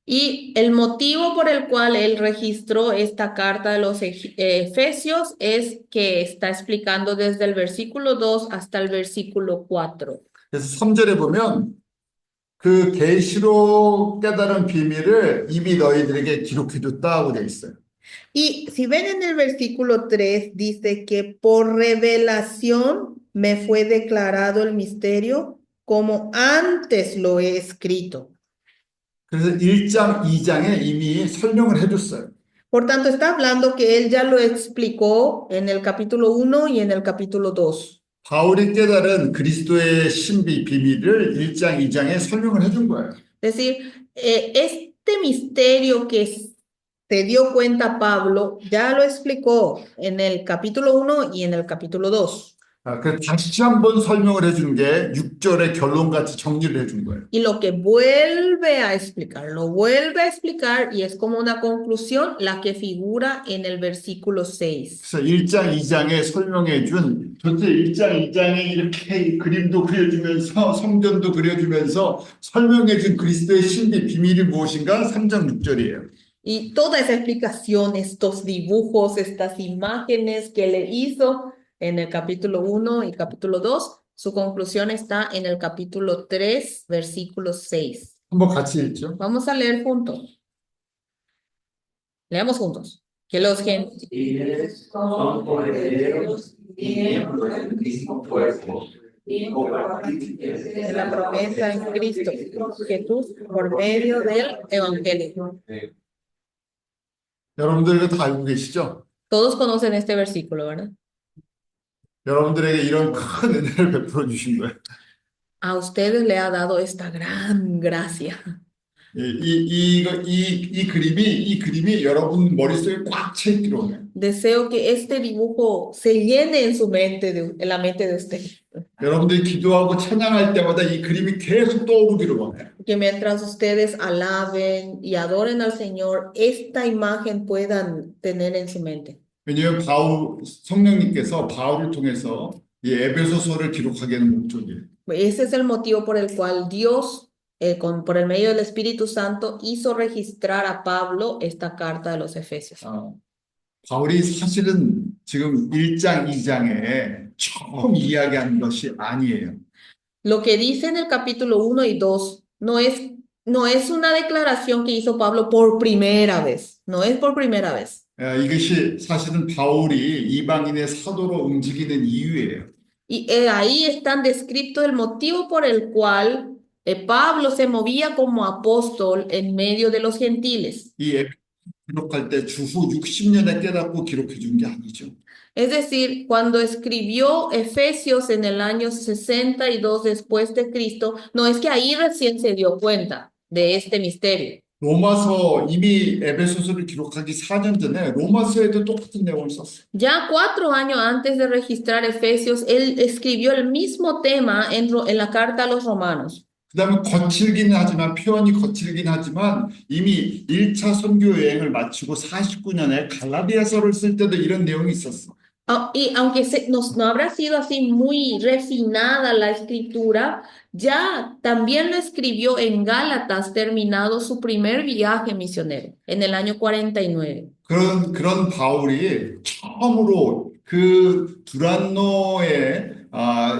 Y el motivo por el cual él registró esta carta de los Efesios es que está explicando desde el versículo 2 hasta el versículo 4. 그래서 3절에 보면 그 계시로 깨달은 비밀을 이미 너희들에게 기록해줬다고 돼 있어요. Y si ven en el versículo 3, dice que por revelación me fue declarado el misterio como antes lo he escrito. 그래서 1장, 2장에 이미 설명을 해줬어요. Por tanto, está hablando que él ya lo explicó en el capítulo 1 y en el capítulo 2. 바울이 깨달은 그리스도의 신비 비밀을 1장, 2장에 설명을 해준 거예요. Es decir, este misterio que se dio cuenta Pablo, ya lo explicó en el capítulo 1 y en el capítulo 2. 그래서 다시 한번 설명을 해준 게 6절의 결론같이 정리를 해준 거예요. Y lo que vuelve a explicar, lo vuelve a explicar y es como una conclusión la que figura en el versículo 6. 그래서 1장, 2장에 설명해준 전체 1장, 2장에 이렇게 그림도 그려주면서 성전도 그려주면서 설명해준 그리스도의 신비 비밀이 무엇인가 3장 6절이에요. Y toda esa explicación, estos dibujos, estas imágenes que le hizo en el capítulo 1 y capítulo 2, su conclusión está en el capítulo 3, versículo 6. 한번 같이 읽죠. Vamos a leer juntos. Leamos juntos. Que los gentiles Son coherederos y miembros del mismo cuerpo, de la promesa en Cristo Jesús por medio del Evangelio. 여러분들 이거 다 알고 계시죠? Todos conocen este versículo, ¿verdad? 여러분들에게 이런 큰 은혜를 베풀어 주신 거예요. A ustedes le ha dado esta gran gracia. 이 그림이 여러분 머릿속에 꽉 차 있기로 해요. Deseo que este dibujo se llene en su mente, en la mente de ustedes. 여러분들이 기도하고 찬양할 때마다 이 그림이 계속 떠오르기로 해요. Que mientras ustedes alaben y adoren al Señor, esta imagen puedan tener en su mente. 왜냐하면 성령님께서 바울을 통해서 이 에베소서를 기록하게 하는 목적이에요. Ese es el motivo por el cual Dios, por el medio del Espíritu Santo, hizo registrar a Pablo esta carta de los Efesios. 바울이 사실은 지금 1장, 2장에 처음 이야기하는 것이 아니에요. Lo que dice en el capítulo 1 y 2 no es una declaración que hizo Pablo por primera vez. No es por primera vez. 이것이 사실은 바울이 이방인의 사도로 움직이는 이유예요. Y ahí están descrito el motivo por el cual Pablo se movía como apóstol en medio de los gentiles. 이 에베소 기록할 때 주후 60년에 깨닫고 기록해 준 게 아니죠. Es decir, cuando escribió Efesios en el año 62 después de Cristo, no es que ahí recién se dio cuenta de este misterio. 로마서 이미 에베소서를 기록하기 4년 전에 로마서에도 똑같은 내용을 썼어요. Ya 4 años antes de registrar Efesios, él escribió el mismo tema en la carta a los romanos. 그다음에 거칠긴 하지만 표현이 거칠긴 하지만 이미 1차 선교 여행을 마치고 49년에 갈라디아서를 쓸 때도 이런 내용이 있었어. Y aunque no habrá sido así muy refinada la escritura, ya también lo escribió en Gálatas, terminado su primer viaje misionero, en el año 49. 그런 바울이 처음으로 그 두란노의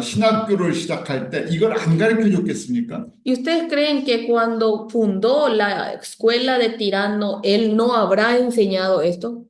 신학교를 시작할 때 이걸 안 가르쳐 줬겠습니까? ¿Y ustedes creen que cuando fundó la escuela de Tirano, él no habrá enseñado esto?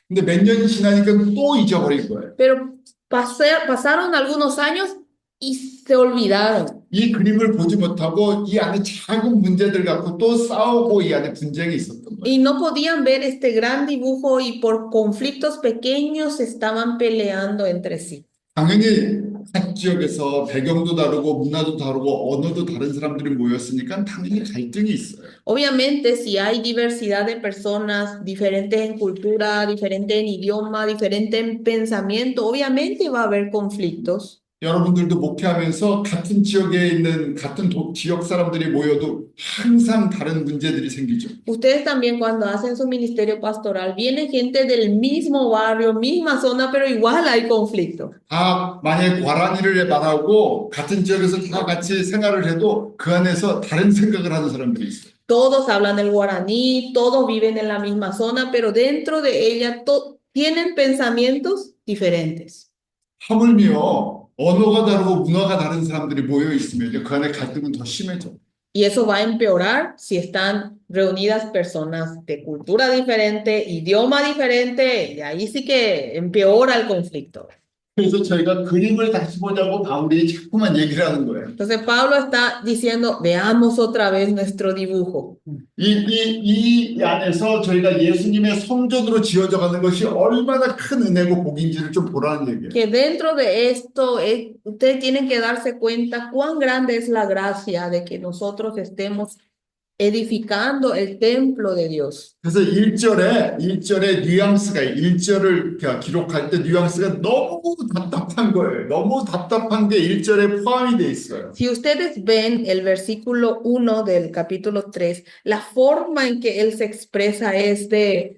근데 몇 년이 지나니까 또 잊어버린 거예요. Pero pasaron algunos años y se olvidaron. 이 그림을 보지 못하고 이 안에 작은 문제들 갖고 또 싸우고 이 안에 분쟁이 있었던 거예요. Y no podían ver este gran dibujo y por conflictos pequeños estaban peleando entre sí. 당연히 각 지역에서 배경도 다르고 문화도 다르고 언어도 다른 사람들이 모였으니까 당연히 갈등이 있어요. Obviamente, si hay diversidad de personas, diferentes en cultura, diferentes en idioma, diferentes en pensamiento, obviamente va a haber conflictos. 여러분들도 목회하면서 같은 지역에 있는 같은 지역 사람들이 모여도 항상 다른 문제들이 생기죠. Ustedes también cuando hacen su ministerio pastoral, viene gente del mismo barrio, misma zona, pero igual hay conflicto. 다 만약에 과란이를 말하고 같은 지역에서 다 같이 생활을 해도 그 안에서 다른 생각을 하는 사람들이 있어요. Todos hablan el guaraní, todos viven en la misma zona, pero dentro de ella tienen pensamientos diferentes. 하물며 언어가 다르고 문화가 다른 사람들이 모여 있으면 그 안에 갈등은 더 심해져. Y eso va a empeorar si están reunidas personas de cultura diferente, idioma diferente, y ahí sí que empeora el conflicto. 그래서 저희가 그림을 다시 보자고 바울이 자꾸만 얘기를 하는 거예요. Entonces Pablo está diciendo, veamos otra vez nuestro dibujo. 이 안에서 저희가 예수님의 성전으로 지어져 가는 것이 얼마나 큰 은혜고 복인지를 좀 보라는 얘기예요. Que dentro de esto, ustedes tienen que darse cuenta cuán grande es la gracia de que nosotros estemos edificando el templo de Dios. 그래서 1절에 뉘앙스가 1절을 기록할 때 뉘앙스가 너무 답답한 거예요. 너무 답답한 게 1절에 포함이 돼 있어요. Si ustedes ven el versículo 1 del capítulo 3, la forma en que él se expresa es de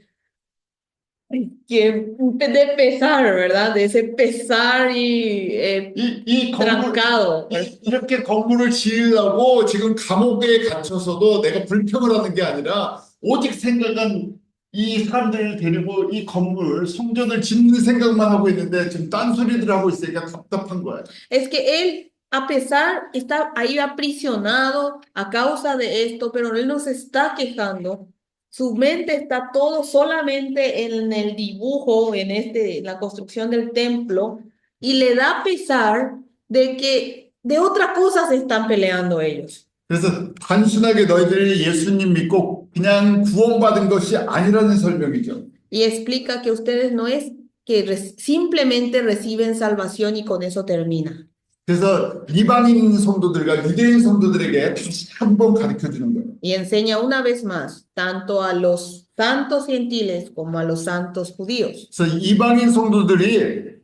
pesar, ¿verdad? De ese pesar y 이 건물 trancado. 이렇게 건물을 지으려고 지금 감옥에 갇혀서도 내가 불평을 하는 게 아니라 오직 생각은 이 사람들을 데리고 이 건물 성전을 짓는 생각만 하고 있는데 지금 딴소리들 하고 있으니까 답답한 거야. Es que él, a pesar, está ahí aprisionado a causa de esto, pero él no se está quejando. Su mente está todo solamente en el dibujo, en la construcción del templo, y le da pesar de que de otra cosa se están peleando ellos. 그래서 단순하게 너희들이 예수님 믿고 그냥 구원받은 것이 아니라는 설명이죠. Y explica que ustedes no es que simplemente reciben salvación y con eso termina. 그래서 이방인 성도들과 유대인 성도들에게 다시 한번 가르쳐 주는 거예요. Y enseña una vez más, tanto a los santos gentiles como a los santos judíos. 그래서 이방인 성도들이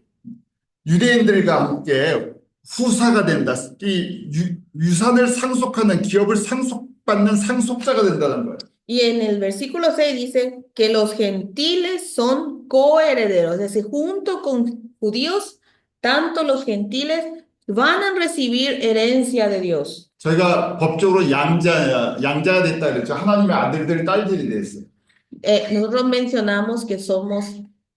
유대인들과 함께 후사가 된다. 이 유산을 상속하는 기업을 상속받는 상속자가 된다는 거예요. Y en el versículo 6 dice que los gentiles son coherederos, es decir, junto con judíos, tanto los gentiles van a recibir herencia de Dios. 저희가 법적으로 양자가 됐다 그랬죠. 하나님의 아들들, 딸들이 됐어요. Nosotros mencionamos que somos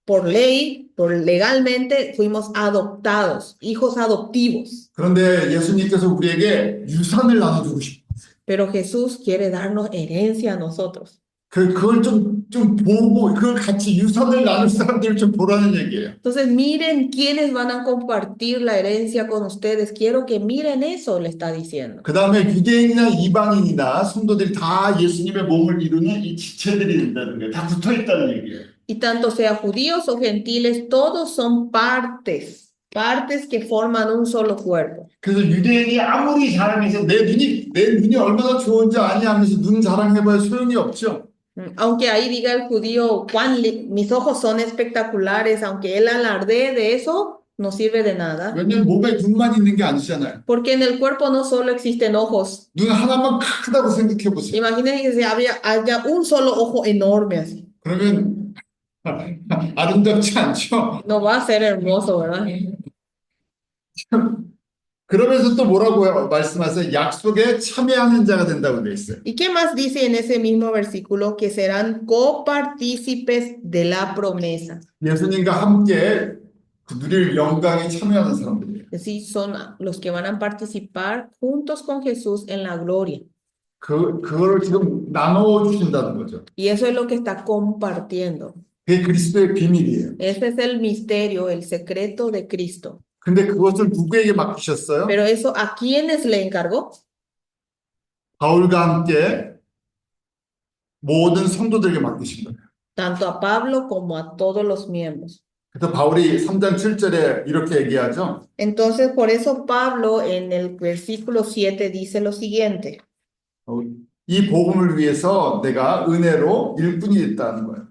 por ley, por legalmente, fuimos adoptados, hijos adoptivos. 그런데 예수님께서 우리에게 유산을 나눠주고 싶어요. Pero Jesús quiere darnos herencia a nosotros. 그걸 좀 보고, 그걸 같이 유산을 나눌 사람들을 좀 보라는 얘기예요. Entonces miren quiénes van a compartir la herencia con ustedes. Quiero que miren eso, le está diciendo. 그 다음에 유대인이나 이방인이나 성도들이 다 예수님의 몸을 이루는 이 지체들이 된다는 거예요. 다 붙어 있다는 얘기예요. Y tanto sea judíos o gentiles, todos son partes que forman un solo cuerpo. 그래서 유대인이 아무리 자랑해서 내 눈이 얼마나 좋은지 아니 하면서 눈 자랑해봐야 소용이 없죠. Aunque ahí diga el judío, mis ojos son espectaculares, aunque él alardee de eso, no sirve de nada. 왜냐면 몸에 눈만 있는 게 아니잖아요. Porque en el cuerpo no solo existen ojos. 눈 하나만 크다고 생각해 보세요. Imagínense que haya un solo ojo enorme así. 그러면 아름답지 않죠? No va a ser hermoso, ¿verdad? 그러면서 또 뭐라고 말씀하세요? 약속에 참여하는 자가 된다고 돼 있어요. ¿Y qué más dice en ese mismo versículo? Que serán copartícipes de la promesa. 예수님과 함께 누릴 영광에 참여하는 사람들이에요. Es decir, son los que van a participar juntos con Jesús en la gloria. 그거를 지금 나눠 주신다는 거죠. Y eso es lo que está compartiendo. 그게 그리스도의 비밀이에요. Ese es el misterio, el secreto de Cristo. 근데 그것을 누구에게 맡기셨어요? Pero eso, ¿a quiénes le encargó? 바울과 함께 모든 성도들에게 맡기신 거예요. Tanto a Pablo como a todos los miembros. 그래서 바울이 3장 7절에 이렇게 얘기하죠. Entonces, por eso Pablo en el versículo 7 dice lo siguiente. 이 복음을 위해서 내가 은혜로 일꾼이 됐다는 거예요.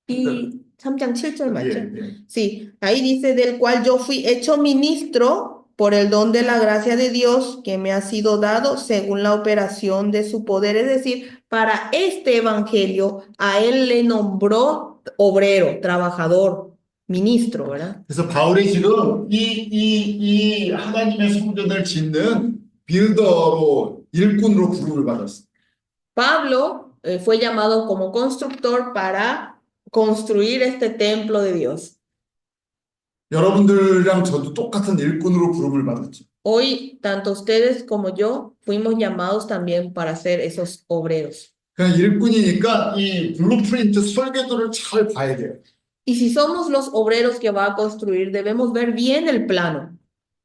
Y 3장 7절 맞죠? 예. Sí, ahí dice, del cual yo fui hecho ministro por el don de la gracia de Dios que me ha sido dado según la operación de su poder. Es decir, para este evangelio a él le nombró obrero, trabajador, ministro, ¿verdad? 그래서 바울이 지금 이 하나님의 성전을 짓는 빌더로 일꾼으로 부름을 받았어요. Pablo fue llamado como constructor para construir este templo de Dios. 여러분들이랑 저도 똑같은 일꾼으로 부름을 받았죠. Hoy, tanto ustedes como yo fuimos llamados también para ser esos obreros. 그냥 일꾼이니까 이 블루프린트 설계도를 잘 봐야 돼요. Y si somos los obreros que va a construir, debemos ver bien el plano.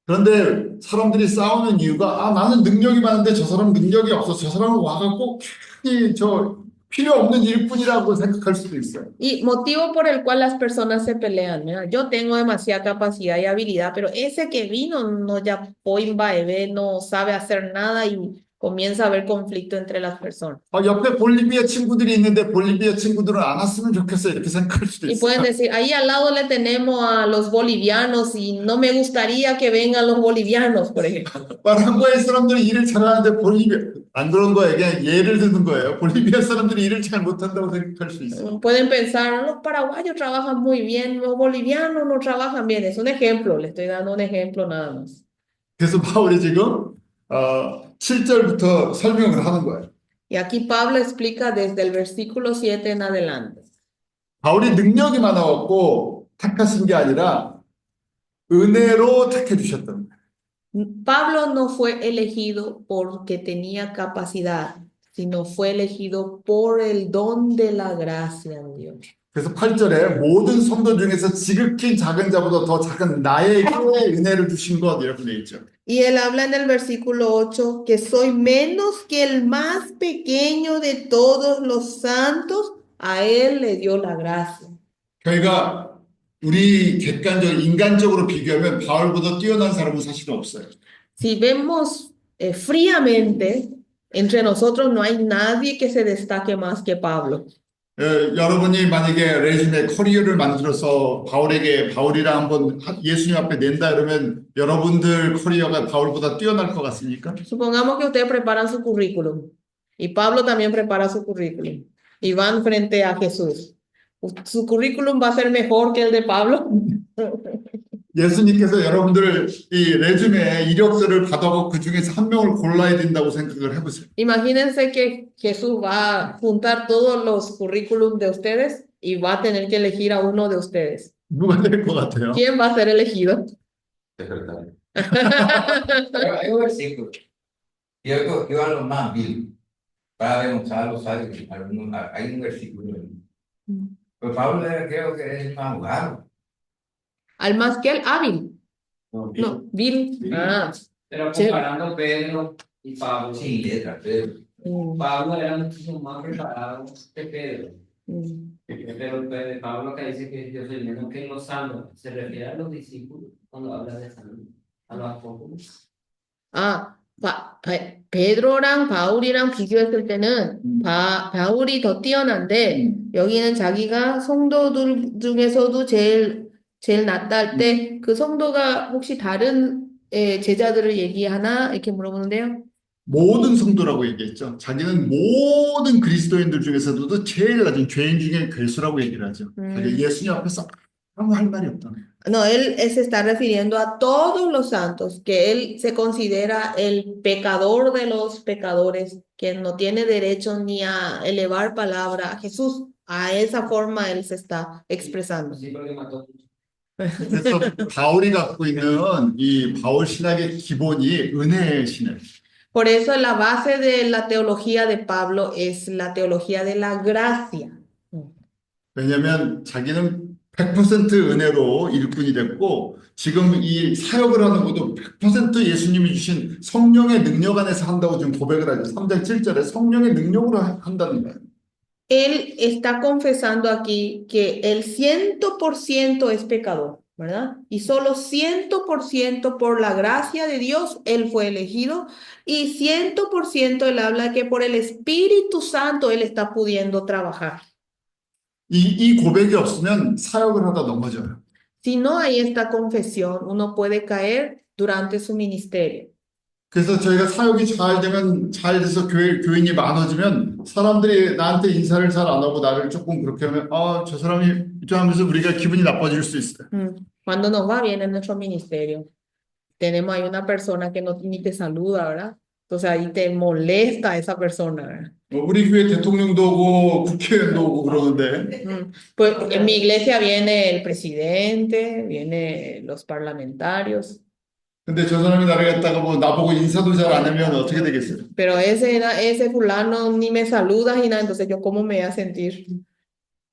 그런데 사람들이 싸우는 이유가 나는 능력이 많은데 저 사람 능력이 없어. 저 사람은 와갖고 괜히 저 필요 없는 일꾼이라고 생각할 수도 있어요. Y motivo por el cual las personas se pelean, ¿verdad? Yo tengo demasiada capacidad y habilidad, pero ese que vino no ya no sabe hacer nada y comienza a haber conflicto entre las personas. 옆에 볼리비아 친구들이 있는데 볼리비아 친구들은 안 왔으면 좋겠어 이렇게 생각할 수도 Y pueden 있어요. decir, ahí al lado le tenemos a los bolivianos y no me gustaría que vengan los bolivianos, por ejemplo. 파라과이 사람들이 일을 잘하는데 볼리비아 안 그런 거예요. 그냥 예를 드는 거예요. 볼리비아 사람들이 일을 잘 못한다고 생각할 수 있어요. Pueden pensar, los paraguayos trabajan muy bien, los bolivianos no trabajan bien. Es un ejemplo, le estoy dando un ejemplo nada más. 그래서 바울이 지금 7절부터 설명을 하는 거예요. Y aquí Pablo explica desde el versículo 7 en adelante. 바울이 능력이 많아갖고 택하신 게 아니라 은혜로 택해 주셨던 거예요. Pablo no fue elegido porque tenía capacidad, sino fue elegido por el don de la gracia de Dios. 그래서 8절에 모든 성도 중에서 지극히 작은 자보다 더 작은 나에게 은혜를 주신 것 이렇게 돼 있죠. Y él habla en el versículo 8 que soy menos que el más pequeño de todos los santos, a él le dio la gracia. 저희가 우리 인간적으로 비교하면 바울보다 뛰어난 사람은 사실 없어요. Si vemos fríamente, entre nosotros no hay nadie que se destaque más que Pablo. 여러분이 만약에 레줌에 커리어를 만들어서 바울이랑 한번 예수님 앞에 낸다 그러면 여러분들 커리어가 바울보다 뛰어날 것 같습니까? Supongamos que ustedes preparan su currículum y Pablo también prepara su currículum y van frente a Jesús. ¿Su currículum va a ser mejor que el de Pablo? 예수님께서 여러분들 이 레줌에 이력서를 받아고 그 중에서 한 명을 골라야 된다고 생각을 해보세요. Imagínense que Jesús va a juntar todos los currículums de ustedes y va a tener que elegir a uno de ustedes. 누가 될 것 같아요? ¿Quién va a ser elegido? Secretario. Pero hay un versículo. Yo a lo más vil, para demostrar los sabios, hay un versículo. Pues Pablo creo que es un abogado. Al más que el hábil. No, No, vil. Ah, Pero Sí. comparando Pedro y Pablo, Sin letra, Pedro. Pablo era muchísimo más preparado que Pedro. mm. Pero Pablo acá dice que yo soy menos que los santos. Se refiere a los discípulos cuando habla de santos, a los apóstoles. 아, 베드로랑 바울이랑 비교했을 때는 바울이 더 뛰어난데 여기는 자기가 성도들 중에서도 제일 낫다 할 때 그 성도가 혹시 다른 제자들을 얘기하나 이렇게 물어보는데요. 모든 성도라고 얘기했죠. 자기는 모든 그리스도인들 중에서도 제일 낮은 죄인 중에 괴수라고 얘기를 하죠. 자기 예수님 앞에서 아무 할 말이 없다는 거예요. No, él se está refiriendo a todos los santos, que él se considera el pecador de los pecadores, que no tiene derecho ni a elevar palabra a Jesús. A esa forma él se está expresando. Sí, porque mató mucho. 그래서 바울이 갖고 있는 이 바울 신학의 기본이 은혜의 신학. Por eso la base de la teología de Pablo es la teología de la gracia. 왜냐하면 자기는 100% 은혜로 일꾼이 됐고 지금 이 사역을 하는 것도 100% 예수님이 주신 성령의 능력 안에서 한다고 지금 고백을 하죠. 3장 7절에 성령의 능력으로 한다는 거예요. Él está confesando aquí que el 100% es pecador, ¿verdad? Y solo 100% por la gracia de Dios, él fue elegido. Y 100% él habla que por el Espíritu Santo él está pudiendo trabajar. 이 고백이 없으면 사역을 하다 넘어져요. Si no hay esta confesión, uno puede caer durante su ministerio. 그래서 저희가 사역이 잘 돼서 교인이 많아지면 사람들이 나한테 인사를 잘 안 하고 나를 조금 그렇게 하면 저 사람이 좀 하면서 우리가 기분이 나빠질 수 있어요. Cuando nos va bien en nuestro ministerio, tenemos ahí una persona que no, ni te saluda, ¿verdad? Entonces ahí te molesta esa persona, ¿verdad? 우리 교회 대통령도 오고 국회의원도 오고 그러는데 Pues en mi iglesia viene el presidente, vienen los parlamentarios, 근데 저 사람이 나를 갖다가 뭐 나보고 인사도 잘 안 하면 어떻게 되겠어요? pero ese fulano ni me saluda ni nada, entonces yo cómo me voy a sentir.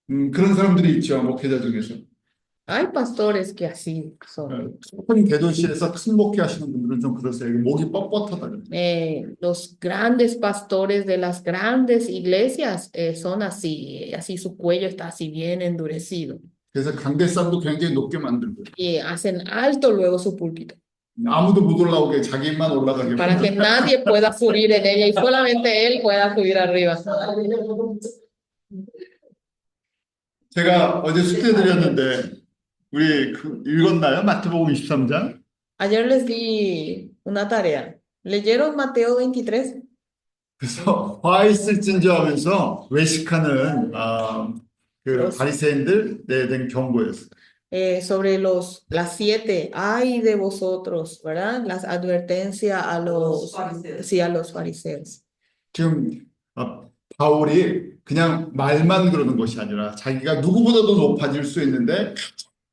그런 사람들이 있죠, 목회자 중에서. Hay pastores que así son. 큰 대도시에서 큰 목회 하시는 분들은 좀 그러세요. 목이 뻣뻣하다. Los grandes pastores de las grandes iglesias son así, así su cuello está así bien endurecido 그래서 강대상도 굉장히 높게 만들고 y hacen alto luego su púlpito 아무도 못 올라오게 자기만 올라가게. para que nadie pueda subir en ella y solamente él pueda subir arriba. 제가 어제 숙제 드렸는데 우리 읽었나요? 마태복음 23장? Ayer les di una tarea. ¿Leyeron Mateo 23? 그래서 화 있을진저 하면서 외식하는 그 바리새인들에 대한 경고였어요. Sobre las 7, ay de vosotros, ¿verdad? Las advertencias a los fariseos. 지금 바울이 그냥 말만 그러는 것이 아니라 자기가 누구보다도 높아질 수 있는데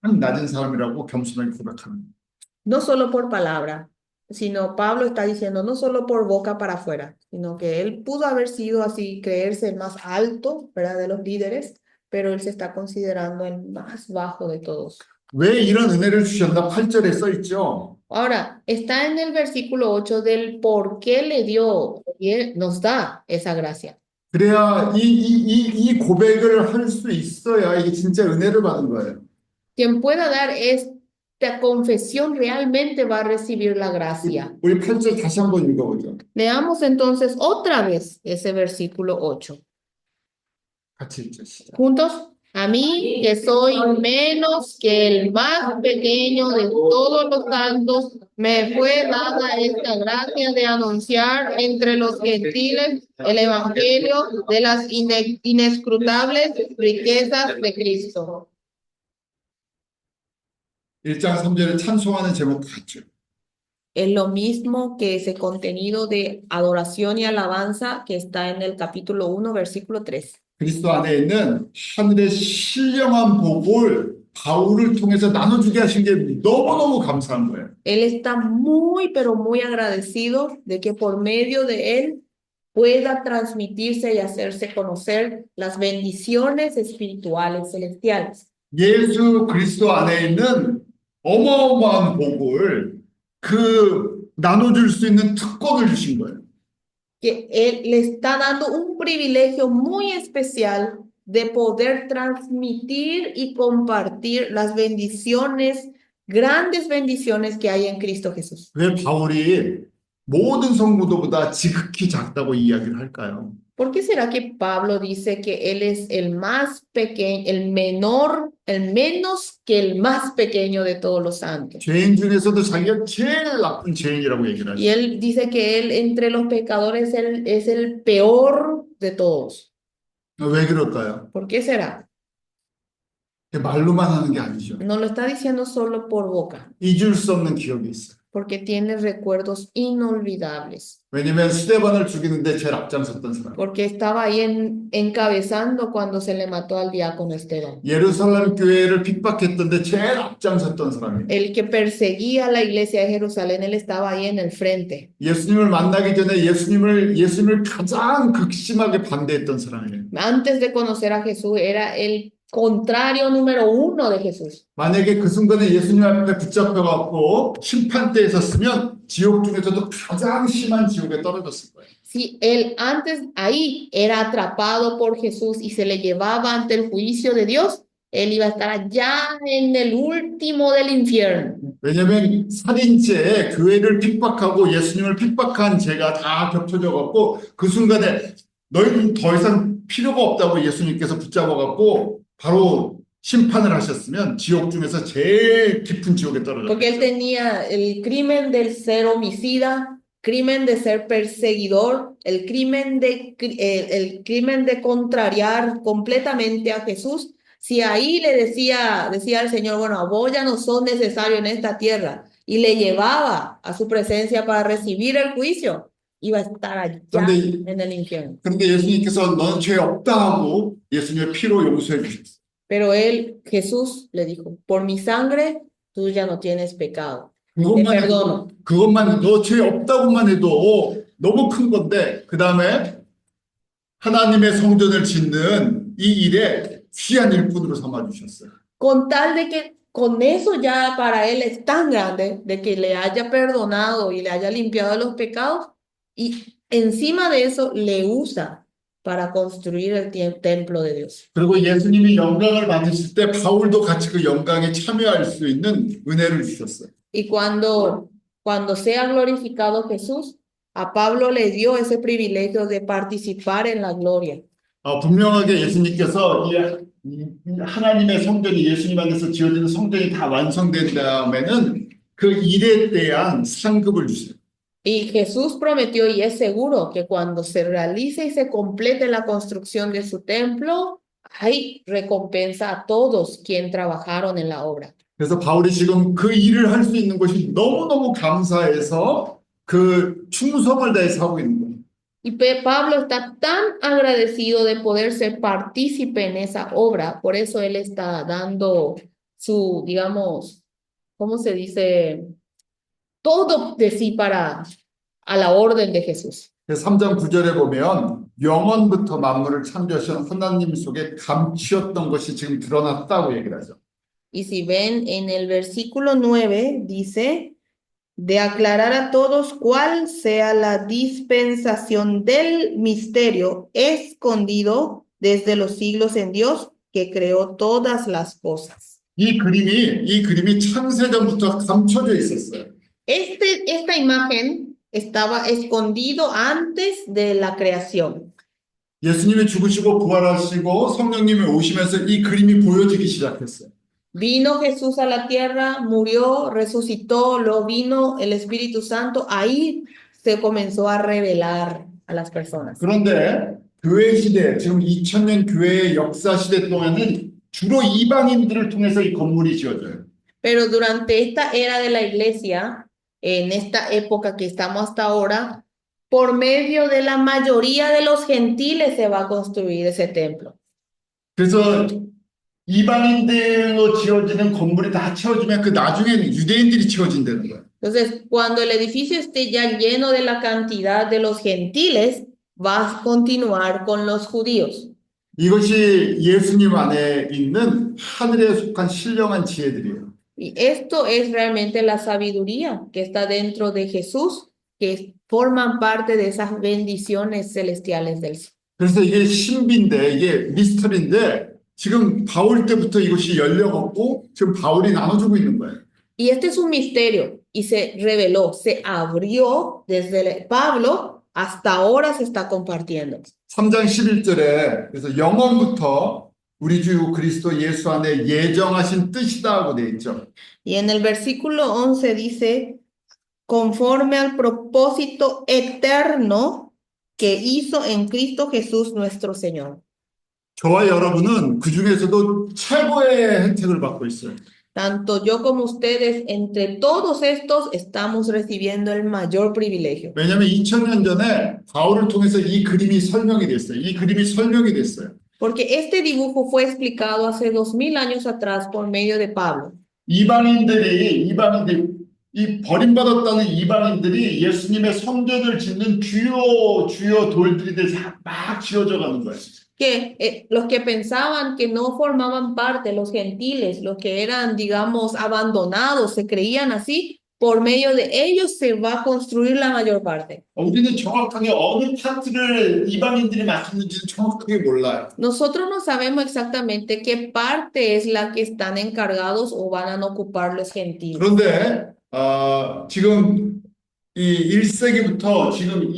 가장 낮은 사람이라고 겸손하게 고백하는 거예요. No solo por palabra, sino Pablo está diciendo no solo por boca para afuera, sino que él pudo haber sido así, creerse el más alto, ¿verdad? De los líderes, pero él se está considerando el más bajo de todos. 왜 이런 은혜를 주셨나? 8절에 써 있죠. Ahora, está en el versículo 8 del por qué le dio y él nos da esa gracia. 그래야 이 고백을 할 수 있어야 이게 진짜 은혜를 받은 거예요. Quien pueda dar esta confesión realmente va a recibir la gracia. 우리 8절 다시 한번 읽어보죠. Leamos entonces otra vez ese versículo 8. 같이 읽죠. 시작. Juntos, a mí que soy menos que el más pequeño de todos los santos, me fue dada esta gracia de anunciar entre los gentiles el evangelio de las inescrutables riquezas de Cristo. 1장 3절에 찬송하는 제목 같죠. Es lo mismo que ese contenido de adoración y alabanza que está en el capítulo 1, versículo 3. 그리스도 안에 있는 하늘의 신령한 복을 바울을 통해서 나눠주게 하신 게 너무너무 감사한 거예요. Él está muy, pero muy agradecido de que por medio de él pueda transmitirse y hacerse conocer las bendiciones espirituales celestiales. 예수 그리스도 안에 있는 어마어마한 복을 나눠줄 수 있는 특권을 주신 거예요. Que él le está dando un privilegio muy especial de poder transmitir y compartir las bendiciones, grandes bendiciones que hay en Cristo Jesús. 왜 바울이 모든 성도보다 지극히 작다고 이야기를 할까요? ¿Por qué será que Pablo dice que él es el más pequeño, el menor, el menos que el más pequeño de todos los santos? 죄인 중에서도 자기가 제일 나쁜 죄인이라고 얘기를 Y 하죠. él dice que él entre los pecadores él es el peor de todos. 왜 그럴까요? ¿Por qué será? 말로만 하는 게 아니죠. No lo está diciendo solo por boca, 잊을 수 없는 기억이 있어요. porque tiene recuerdos inolvidables, 왜냐면 스데반을 죽이는데 제일 앞장섰던 사람. porque estaba ahí encabezando cuando se le mató al diácono Esteban. 예루살렘 교회를 핍박했던데 제일 앞장섰던 사람이에요. El que perseguía a la iglesia de Jerusalén, él estaba ahí en el frente. 예수님을 만나기 전에 예수님을 가장 극심하게 반대했던 사람이에요. Antes de conocer a Jesús, era el contrario número uno de Jesús. 만약에 그 순간에 예수님 앞에 붙잡혀갖고 심판대에 섰으면 지옥 중에서도 가장 심한 지옥에 떨어졌을 거예요. Si él antes ahí era atrapado por Jesús y se le llevaba ante el juicio de Dios, él iba a estar allá en el último del infierno. 왜냐면 살인죄, 교회를 핍박하고 예수님을 핍박한 죄가 다 겹쳐져갖고 그 순간에 너희는 더 이상 필요가 없다고 예수님께서 붙잡아갖고 바로 심판을 하셨으면 지옥 중에서 제일 깊은 지옥에 Porque él 떨어졌어요. tenía el crimen del ser homicida, crimen de ser perseguidor, el crimen de contrariar completamente a Jesús. Si ahí le decía al Señor, bueno, vos ya no sos necesario en esta tierra, y le llevaba a su presencia para recibir el juicio, iba a estar allá en el infierno. 그런데 예수님께서 너는 죄 없다 하고 예수님의 피로 용서해 주셨어요. Pero él, Jesús, le dijo, por mi sangre, tú ya no tienes pecado. Te perdono. 그것만 너 죄 없다고만 해도 너무 큰 건데 그 다음에 하나님의 성전을 짓는 이 일에 귀한 일꾼으로 삼아 주셨어요. Con tal de que con eso ya para él es tan grande, de que le haya perdonado y le haya limpiado los pecados, y encima de eso le usa para construir el templo de Dios. 그리고 예수님이 영광을 받으실 때 바울도 같이 그 영광에 참여할 수 있는 은혜를 주셨어요. Y cuando sea glorificado Jesús, a Pablo le dio ese privilegio de participar en la gloria. 분명하게 예수님께서 이 하나님의 성전이 예수님 안에서 지어지는 성전이 다 완성된 다음에는 그 일에 대한 상급을 주세요. Y Jesús prometió, y es seguro, que cuando se realice y se complete la construcción de su templo, hay recompensa a todos quienes trabajaron en la obra. 그래서 바울이 지금 그 일을 할 수 있는 것이 너무너무 감사해서 그 충성을 다해서 하고 있는 거예요. Y Pablo está tan agradecido de poder ser partícipe en esa obra, por eso él está dando su, digamos, ¿cómo se dice? Todo de sí para a la orden de Jesús. 3장 9절에 보면 영원부터 만물을 창조하신 하나님 속에 감추었던 것이 지금 드러났다고 얘기를 하죠. Y si ven en el versículo 9, dice, de aclarar a todos cuál sea la dispensación del misterio escondido desde los siglos en Dios, que creó todas las cosas. 이 그림이 창세전부터 감춰져 있었어요. Esta imagen estaba escondido antes de la creación. 예수님이 죽으시고 부활하시고 성령님이 오시면서 이 그림이 보여지기 시작했어요. Vino Jesús a la tierra, murió, resucitó, lo vino el Espíritu Santo. Ahí se comenzó a revelar a las personas. 그런데 교회 시대, 지금 2000년 교회의 역사 시대 동안은 주로 이방인들을 통해서 이 건물이 지어져요. Pero durante esta era de la iglesia, en esta época que estamos hasta ahora, por medio de la mayoría de los gentiles se va a construir ese templo. 그래서 이방인들로 지어지는 건물이 다 채워지면 그 나중에는 유대인들이 채워진다는 거예요. Entonces, cuando el edificio esté ya lleno de la cantidad de los gentiles, va a continuar con los judíos. 이것이 예수님 안에 있는 하늘에 속한 신령한 지혜들이에요. Y esto es realmente la sabiduría que está dentro de Jesús, que forman parte de esas bendiciones celestiales del cielo. 그래서 이게 신비인데, 이게 미스터리인데, 지금 바울 때부터 이것이 열려갖고 지금 바울이 나눠주고 있는 거예요. Y este es un misterio y se reveló, se abrió desde Pablo hasta ahora se está compartiendo. 3장 11절에 그래서 영원부터 우리 주 그리스도 예수 안에 예정하신 뜻이다 하고 돼 있죠. Y en el versículo 11 dice, conforme al propósito eterno que hizo en Cristo Jesús nuestro Señor. 저와 여러분은 그 중에서도 최고의 혜택을 받고 있어요. Tanto yo como ustedes, entre todos estos, estamos recibiendo el mayor privilegio. 왜냐하면 2000년 전에 바울을 통해서 이 그림이 설명이 됐어요. 이 그림이 설명이 됐어요. Porque este dibujo fue explicado hace 2000 años atrás por medio de Pablo. 이방인들이 이 버림받았다는 이방인들이 예수님의 성전을 짓는 주요 돌들이 돼서 막 지어져 가는 거예요. Que los que pensaban que no formaban parte, los gentiles, los que eran, digamos, abandonados, se creían así, por medio de ellos se va a construir la mayor parte. 우리는 정확하게 어느 파트를 이방인들이 맡았는지는 정확하게 몰라요. Nosotros no sabemos exactamente qué parte es la que están encargados o van a ocupar los gentiles. 그런데 지금 이 1세기부터 지금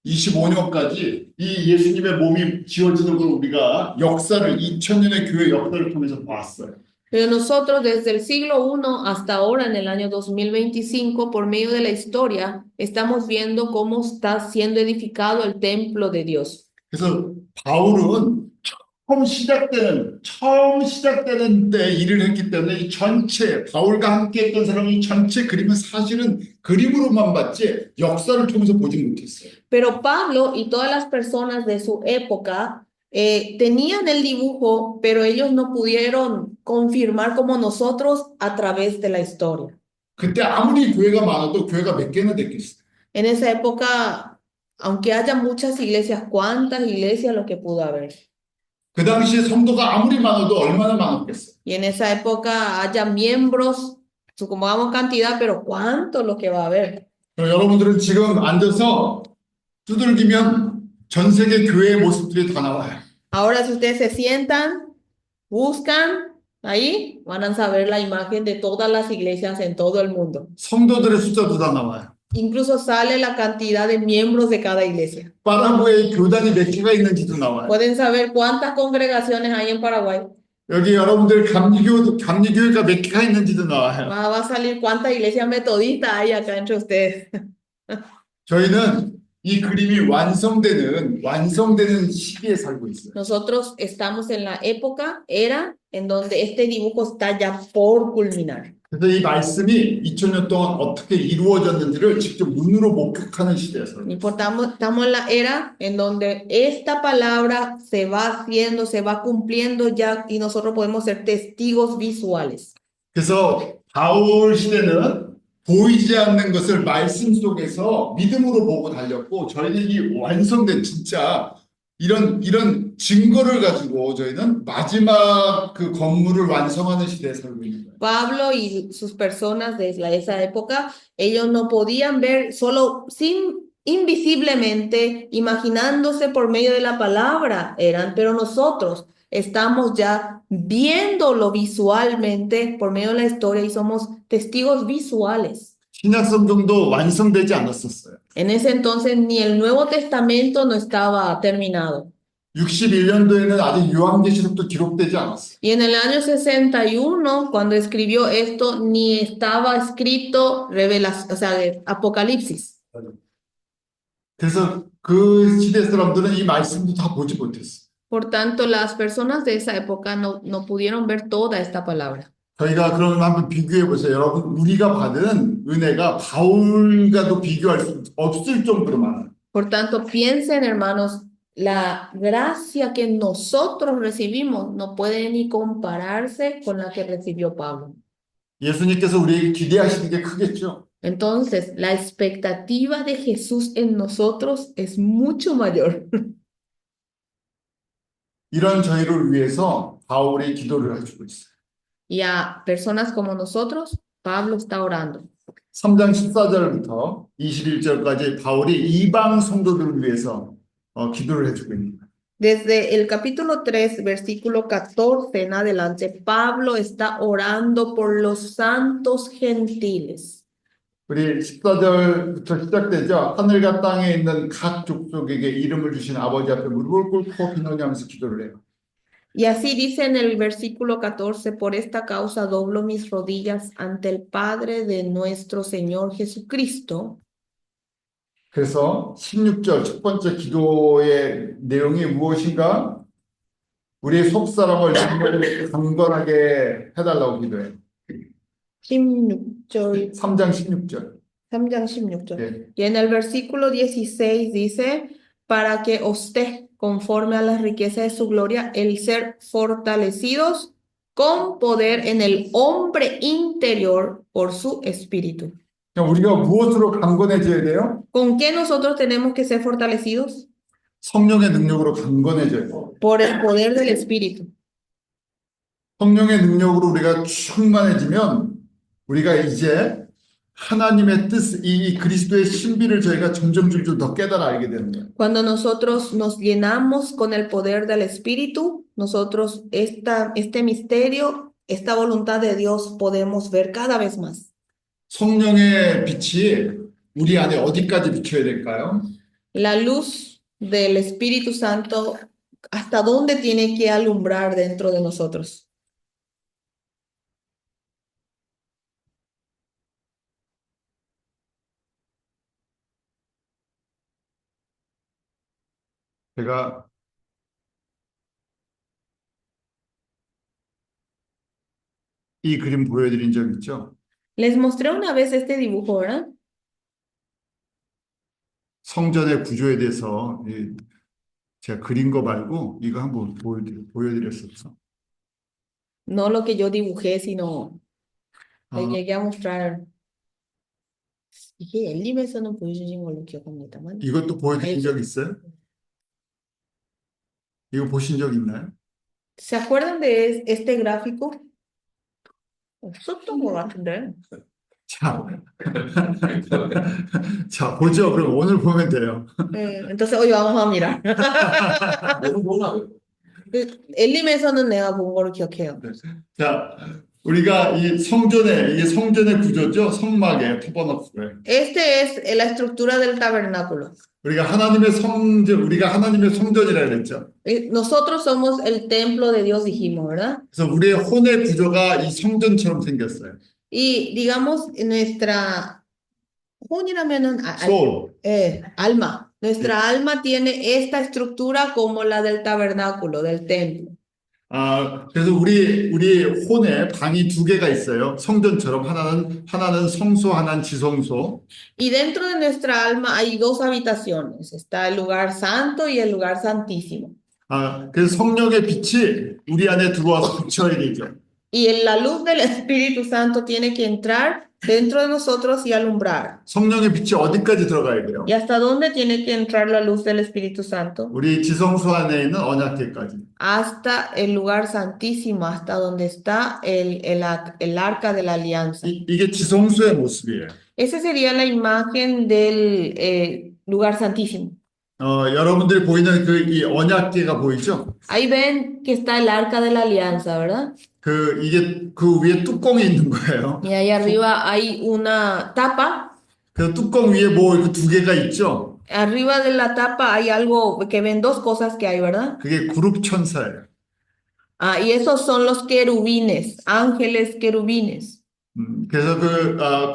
2025년까지 이 예수님의 몸이 지어지는 걸 우리가 역사를 2000년의 교회 역사를 통해서 봤어요. Pero nosotros desde el siglo I hasta ahora, en el año 2025, por medio de la historia, estamos viendo cómo está siendo edificado el templo de Dios. 그래서 바울은 처음 시작되는 때 일을 했기 때문에 이 전체 바울과 함께 했던 사람이 전체 그림은 사실은 그림으로만 봤지 역사를 통해서 보지 못했어요. Pero Pablo y todas las personas de su época tenían el dibujo, pero ellos no pudieron confirmar como nosotros a través de la historia. 그때 아무리 교회가 많아도 교회가 몇 개나 됐겠어요. En esa época, aunque haya muchas iglesias, ¿cuántas iglesias lo que pudo haber? 그 당시에 성도가 아무리 많아도 얼마나 많았겠어요. Y en esa época haya miembros, supongamos cantidad, pero ¿cuánto lo que va a haber? 여러분들은 지금 앉아서 두들기면 전 세계 교회의 모습들이 다 나와요. Ahora, si ustedes se sientan, buscan ahí, van a saber la imagen de todas las iglesias en todo el mundo. 성도들의 숫자도 다 나와요. Incluso sale la cantidad de miembros de cada iglesia. 파라구에 교단이 몇 개가 있는지도 나와요. Pueden saber cuántas congregaciones hay en Paraguay. 여기 여러분들 감리교회가 몇 개가 있는지도 나와요. Va a salir cuántas iglesias metodistas hay acá entre ustedes. 저희는 이 그림이 완성되는 시기에 살고 있어요. Nosotros estamos en la era en donde este dibujo está ya por culminar. 그래서 이 말씀이 2000년 동안 어떻게 이루어졌는지를 직접 눈으로 목격하는 시대에 살고 Y 있어요. estamos en la era en donde esta palabra se va haciendo, se va cumpliendo ya y nosotros podemos ser testigos visuales. 그래서 바울 시대는 보이지 않는 것을 말씀 속에서 믿음으로 보고 달렸고 저희는 이 완성된 진짜 이런 증거를 가지고 저희는 마지막 그 건물을 완성하는 시대에 살고 있는 거예요. Pablo y sus personas de esa época, ellos no podían ver solo invisiblemente, imaginándose por medio de la palabra, pero nosotros estamos ya viéndolo visualmente por medio de la historia y somos testigos visuales. 신약성경도 완성되지 않았었어요. En ese entonces ni el Nuevo Testamento no estaba terminado. 61년도에는 아직 요한계시록도 기록되지 않았어요. Y en el año 61, cuando escribió esto, ni estaba escrito o sea, de Apocalipsis. 그래서 그 시대 사람들은 이 말씀도 다 보지 못했어요. Por tanto, las personas de esa época no pudieron ver toda esta palabra. 저희가 그러면 한번 비교해 보세요. 여러분, 우리가 받은 은혜가 바울과도 비교할 수 없을 정도로 많아요. Por tanto, piensen, hermanos, la gracia que nosotros recibimos no puede ni compararse con la que recibió Pablo. 예수님께서 우리에게 기대하시는 게 크겠죠. Entonces, la expectativa de Jesús en nosotros es mucho mayor. 이런 저희를 위해서 바울이 기도를 해주고 있어요. Y a personas como nosotros, Pablo está orando. 3장 14절부터 21절까지 바울이 이방 성도들을 위해서 기도를 해주고 있는 거예요. Desde el capítulo 3, versículo 14 en adelante, Pablo está orando por los santos gentiles. 우리 14절부터 시작되죠. 하늘과 땅에 있는 각 족속에게 이름을 주신 아버지 앞에 무릎을 꿇고 비난하면서 기도를 해요. Y así dice en el versículo 14, por esta causa doblo mis rodillas ante el Padre de nuestro Señor Jesucristo. 그래서 16절 첫 번째 기도의 내용이 무엇인가? 우리의 속사람을 강건하게 해달라고 기도해요. 16절, 3장 16절. 3장 16절. 네. Y en el versículo 16 dice, para que os esté conforme a la riqueza de su gloria, el ser fortalecidos con poder en el hombre interior por su espíritu. 그냥 우리가 무엇으로 강건해져야 돼요? ¿Con qué nosotros tenemos que ser fortalecidos? 성령의 능력으로 강건해져야 돼요. Por el poder del espíritu. 성령의 능력으로 우리가 충만해지면 우리가 이제 하나님의 뜻, 이 그리스도의 신비를 저희가 점점 더 깨달아 알게 되는 거예요. Cuando nosotros nos llenamos con el poder del espíritu, nosotros este misterio, esta voluntad de Dios podemos ver cada vez más. 성령의 빛이 우리 안에 어디까지 비춰야 될까요? La luz del Espíritu Santo, ¿hasta dónde tiene que alumbrar dentro de nosotros? 제가 이 그림 보여드린 적 있죠? Les mostré una vez este dibujo, ¿verdad? 성전의 구조에 대해서 제가 그린 거 말고 이거 한번 보여드렸었어. No lo que yo dibujé, sino le llegué a mostrar. 이게 엘림에서는 보여주신 걸로 기억합니다만. 이것도 보여드린 적 있어요? 이거 보신 적 있나요? ¿Se acuerdan de este gráfico? 없었던 것 같은데. 자, 자 보죠. 그럼 오늘 보면 돼요. Entonces hoy vamos a mirar. 엘림에서는 내가 본 거를 기억해요. 자, 우리가 이 성전의 구조죠. 성막의 터버너클. Este es la estructura del tabernáculo. 우리가 하나님의 성전이라 그랬죠. Nosotros somos el templo de Dios, dijimos, ¿verdad? 그래서 우리의 혼의 구조가 이 성전처럼 생겼어요. Y digamos, nuestra 혼이라면은 soul. alma. Nuestra alma tiene esta estructura como la del tabernáculo, del templo. 그래서 우리 혼에 방이 두 개가 있어요. 성전처럼 하나는 성소, 하나는 지성소. Y dentro de nuestra alma hay dos habitaciones. Está el lugar santo y el lugar santísimo. 그래서 성령의 빛이 우리 안에 들어와서 비춰야 되죠. Y la luz del Espíritu Santo tiene que entrar dentro de nosotros y alumbrar. 성령의 빛이 어디까지 들어가야 돼요? ¿Y hasta dónde tiene que entrar la luz del Espíritu Santo? 우리 지성소 안에 있는 언약궤까지. Hasta el lugar santísimo, hasta donde está el arca de la alianza. 이게 지성소의 모습이에요. Esa sería la imagen del lugar santísimo. 여러분들이 보이는 이 언약궤가 보이죠? Ahí ven que está el arca de la alianza, ¿verdad? 이게 그 위에 뚜껑이 있는 거예요. Y ahí arriba hay una tapa. 그 뚜껑 위에 뭐 이렇게 두 개가 있죠? Arriba de la tapa hay algo que ven, dos cosas que hay, ¿verdad? 그게 그룹 천사예요. Y esos son los querubines, ángeles querubines. 그래서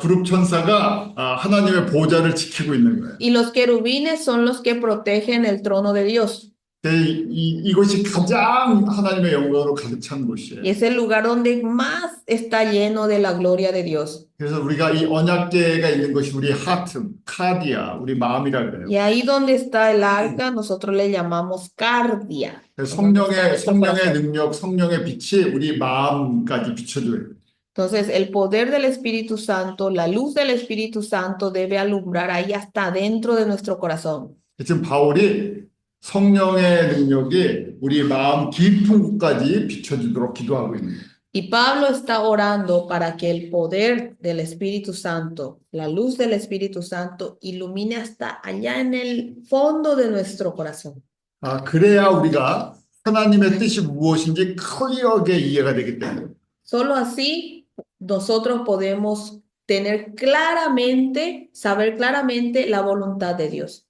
그룹 천사가 하나님의 보좌를 지키고 있는 거예요. Y los querubines son los que protegen el trono de Dios. 이곳이 가장 하나님의 영광으로 가득 찬 곳이에요. Y es el lugar donde más está lleno de la gloria de Dios. 그래서 우리가 이 언약궤가 있는 것이 우리 하트, 카디아, 우리 마음이라 그래요. Y ahí donde está el arca, nosotros le llamamos cardia. 그래서 성령의 능력, 성령의 빛이 우리 마음까지 비춰줘요. Entonces, el poder del Espíritu Santo, la luz del Espíritu Santo debe alumbrar ahí hasta dentro de nuestro corazón. 지금 바울이 성령의 능력이 우리 마음 깊은 곳까지 비춰주도록 기도하고 있는 거예요. Y Pablo está orando para que el poder del Espíritu Santo, la luz del Espíritu Santo, ilumine hasta allá en el fondo de nuestro corazón. 그래야 우리가 하나님의 뜻이 무엇인지 클리어하게 이해가 되기 때문에. Solo así nosotros podemos tener claramente, saber claramente la voluntad de Dios.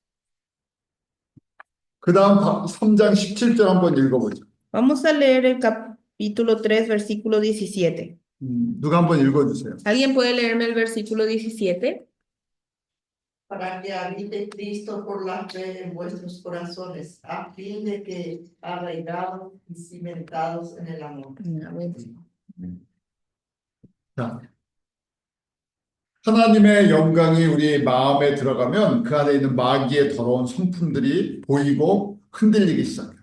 그 다음 3장 17절 한번 읽어보죠. Vamos a leer el capítulo 3, versículo 17. 누가 한번 읽어주세요. ¿Alguien puede leerme el versículo 17? Para que habite Cristo por la fe en vuestros corazones, a fin de que arraigados y cimentados en el amor. 자, 하나님의 영광이 우리 마음에 들어가면 그 안에 있는 마귀의 더러운 성품들이 보이고 흔들리기 시작해요.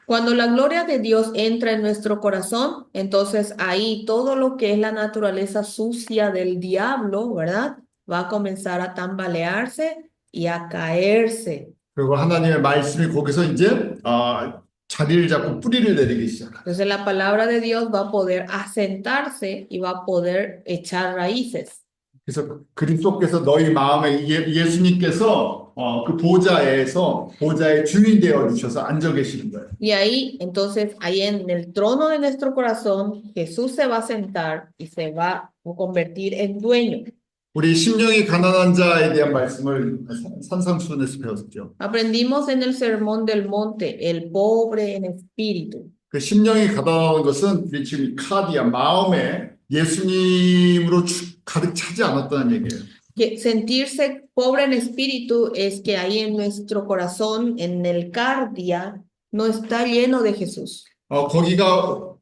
Cuando la gloria de Dios entra en nuestro corazón, entonces ahí todo lo que es la naturaleza sucia del diablo, ¿verdad? Va a comenzar a tambalearse y a caerse. 그리고 하나님의 말씀이 거기서 이제 자리를 잡고 뿌리를 내리기 시작해요. Entonces la palabra de Dios va a poder asentarse y va a poder echar raíces. 그래서 그리스도께서 너희 마음에 예수님께서 그 보좌의 주인 되어 주셔서 앉아 계시는 거예요. Y ahí, entonces, ahí en el trono de nuestro corazón, Jesús se va a sentar y se va a convertir en dueño. 우리 심령이 가난한 자에 대한 말씀을 산상수훈에서 배웠죠. Aprendimos en el sermón del monte, el pobre en espíritu. 그 심령이 가난한 것은 우리 지금 카디아 마음에 예수님으로 가득 차지 않았다는 얘기예요. Que sentirse pobre en espíritu es que ahí en nuestro corazón, en el cardia, no está lleno de Jesús. 거기가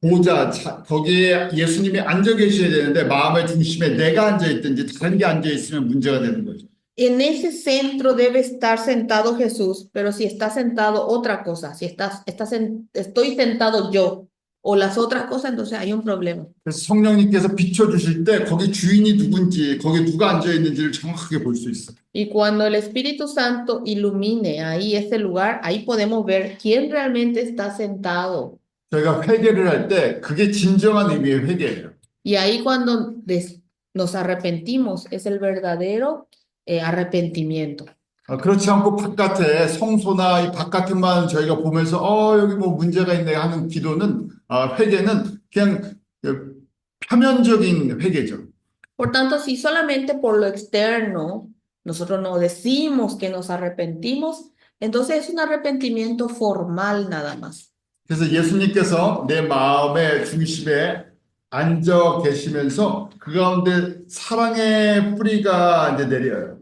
거기에 예수님이 앉아 계셔야 되는데 마음의 중심에 내가 앉아 있든지 다른 게 앉아 있으면 문제가 되는 거죠. En ese centro debe estar sentado Jesús, pero si está sentado otra cosa, si estoy sentado yo o las otras cosas, entonces hay un problema. 그래서 성령님께서 비춰주실 때 거기 주인이 누군지 거기 누가 앉아 있는지를 정확하게 볼 수 있어요. Y cuando el Espíritu Santo ilumine ahí ese lugar, ahí podemos ver quién realmente está sentado. 저희가 회개를 할 때 그게 진정한 의미의 회개예요. Y ahí cuando nos arrepentimos, es el verdadero arrepentimiento. 그렇지 않고 바깥에 성소나 이 바깥에만 저희가 보면서 여기 뭐 문제가 있네 하는 기도는 회개는 그냥 표면적인 회개죠. Por tanto, si solamente por lo externo nosotros no decimos que nos arrepentimos, entonces es un arrepentimiento formal nada más. 그래서 예수님께서 내 마음의 중심에 앉아 계시면서 그 가운데 사랑의 뿌리가 이제 내려요.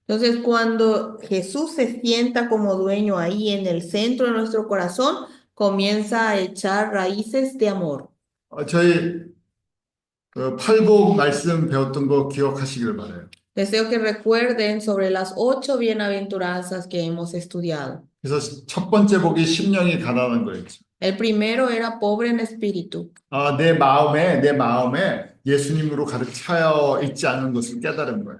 Entonces, cuando Jesús se sienta como dueño ahí en el centro de nuestro corazón, comienza a echar raíces de amor. 저희 팔복 말씀 배웠던 거 기억하시길 바라요. Deseo que recuerden sobre las 8 bienaventuranzas que hemos estudiado. 그래서 첫 번째 복이 심령이 가난한 거였죠. El primero era pobre en espíritu. 내 마음에 예수님으로 가득 차여 있지 않은 것을 깨달은 거예요.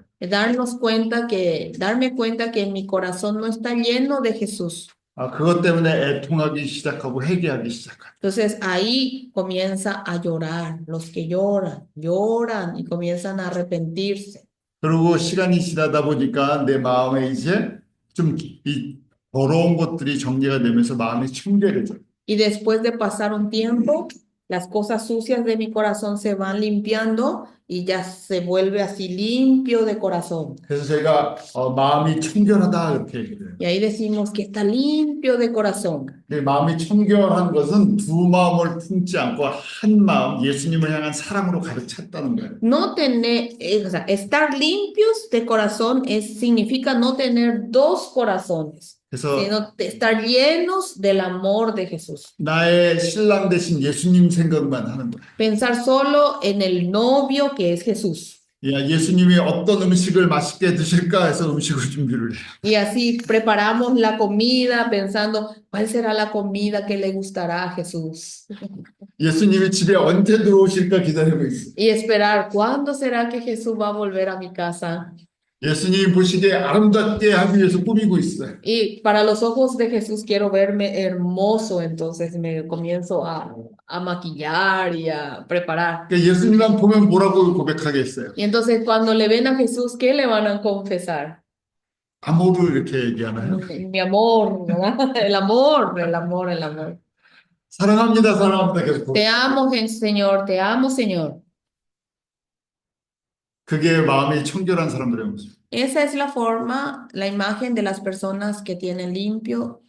Darme cuenta que mi corazón no está lleno de Jesús. 그것 때문에 애통하기 시작하고 회개하기 시작하고. Entonces ahí comienza a llorar. Los que lloran, lloran y comienzan a arrepentirse. 그리고 시간이 지나다 보니까 내 마음에 이제 좀 이 더러운 것들이 정리가 되면서 마음이 청결해져요. Y después de pasar un tiempo, las cosas sucias de mi corazón se van limpiando y ya se vuelve así limpio de corazón. 그래서 저희가 마음이 청결하다 이렇게 얘기해요. Y ahí decimos que está limpio de corazón. 마음이 청결한 것은 두 마음을 품지 않고 한 마음, 예수님을 향한 사랑으로 가득 찼다는 거예요. No tener, o sea, estar limpios de corazón significa no tener dos corazones, 그래서 sino estar llenos del amor de Jesús. 나의 신랑 대신 예수님 생각만 하는 거예요. Pensar solo en el novio que es Jesús. 예수님이 어떤 음식을 맛있게 드실까 해서 음식을 준비를 해요. Y así preparamos la comida pensando, ¿cuál será la comida que le gustará a Jesús? 예수님이 집에 언제 들어오실까 기다리고 있어요. Y esperar, ¿cuándo será que Jesús va a volver a mi casa? 예수님이 보시기에 아름답게 하기 위해서 꾸미고 있어요. Y para los ojos de Jesús quiero verme hermoso, entonces me comienzo a maquillar y a preparar. 그러니까 예수님만 보면 뭐라고 고백하겠어요? Y entonces cuando le ven a Jesús, ¿qué le van a confesar? 아모르 이렇게 얘기하나요? Mi amor, ¿verdad? El amor, el amor, el amor. 사랑합니다, 사랑합니다 계속. Te amo, Señor, te amo, Señor. 그게 마음이 청결한 사람들의 모습. Esa es la forma, la imagen de las personas que tienen limpio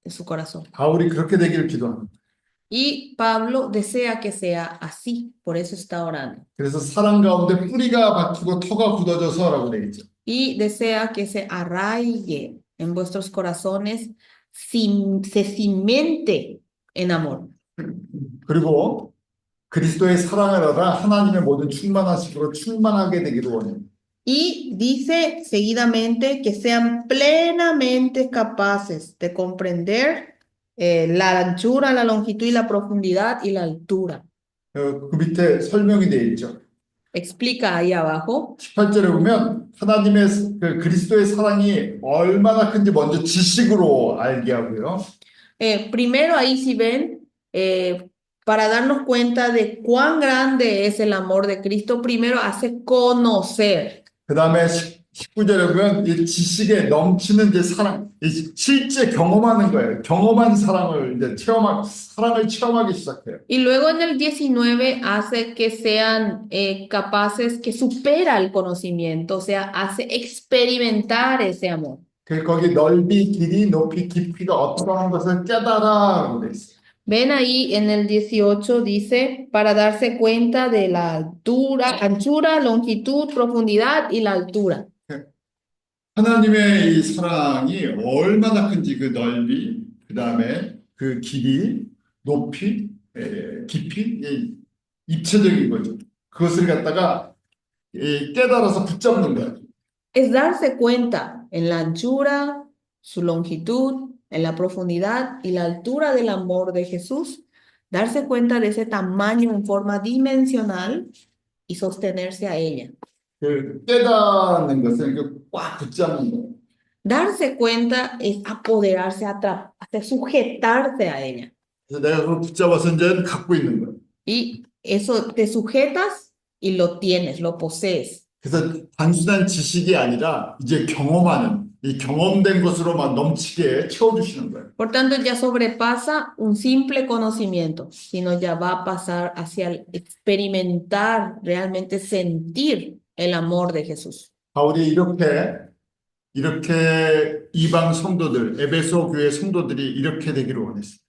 su corazón. 바울이 그렇게 되기를 기도합니다. Y Pablo desea que sea así, por eso está orando. 그래서 사랑 가운데 뿌리가 박히고 터가 굳어져서라고 되어 있죠. Y desea que se arraigue en vuestros corazones, se cimente en amor. 그리고 그리스도의 사랑을 알아 하나님의 모든 충만하심으로 충만하게 되기를 원해요. Y dice seguidamente que sean plenamente capaces de comprender la anchura, la longitud y la profundidad y la altura. 그 밑에 설명이 되어 있죠. Explica ahí abajo. 18절에 보면 하나님의 그리스도의 사랑이 얼마나 큰지 먼저 지식으로 알게 하고요. Primero ahí si ven, para darnos cuenta de cuán grande es el amor de Cristo, primero hace conocer. 그 다음에 19절에 보면 이 지식에 넘치는 이제 사랑, 실제 경험하는 거예요. 경험한 사랑을 이제 사랑을 체험하기 시작해요. Y luego en el 19 hace que sean capaces, que supera el conocimiento, o sea, hace experimentar ese amor. 거기 넓이, 길이, 높이, 깊이가 어떠한 것을 깨달아라고 돼 있어요. Ven ahí en el 18 dice, para darse cuenta de la altura, anchura, longitud, profundidad y la altura. 하나님의 이 사랑이 얼마나 큰지 그 넓이, 그 다음에 그 길이, 높이, 깊이, 입체적인 거죠. 그것을 갖다가 깨달아서 붙잡는 거예요. Es darse cuenta en la anchura, su longitud, en la profundidad y la altura del amor de Jesús, darse cuenta de ese tamaño en forma dimensional y sostenerse a ella. 그 깨닫는 것을 이렇게 꽉 붙잡는 거예요. Darse cuenta es apoderarse, sujetarse a ella. 그래서 내가 그걸 붙잡아서 이제 갖고 있는 거예요. Y eso te sujetas y lo tienes, lo posees. 그래서 단순한 지식이 아니라 이제 경험하는 이 경험된 것으로만 넘치게 채워주시는 거예요. Por tanto, ya sobrepasa un simple conocimiento, sino ya va a pasar hacia el experimentar, realmente sentir el amor de Jesús. 바울이 이렇게 이방 성도들, 에베소 교회 성도들이 이렇게 되기를 원했어요.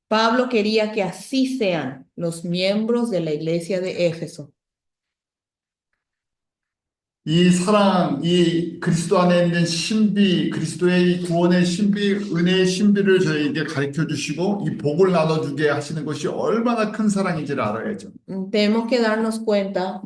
Pablo quería que así sean los miembros de la iglesia de Éfeso. 이 사랑, 이 그리스도 안에 있는 신비, 그리스도의 구원의 신비, 은혜의 신비를 저희에게 가르쳐 주시고 이 복을 나눠주게 하시는 것이 얼마나 큰 사랑인지를 알아야죠. Tenemos que darnos cuenta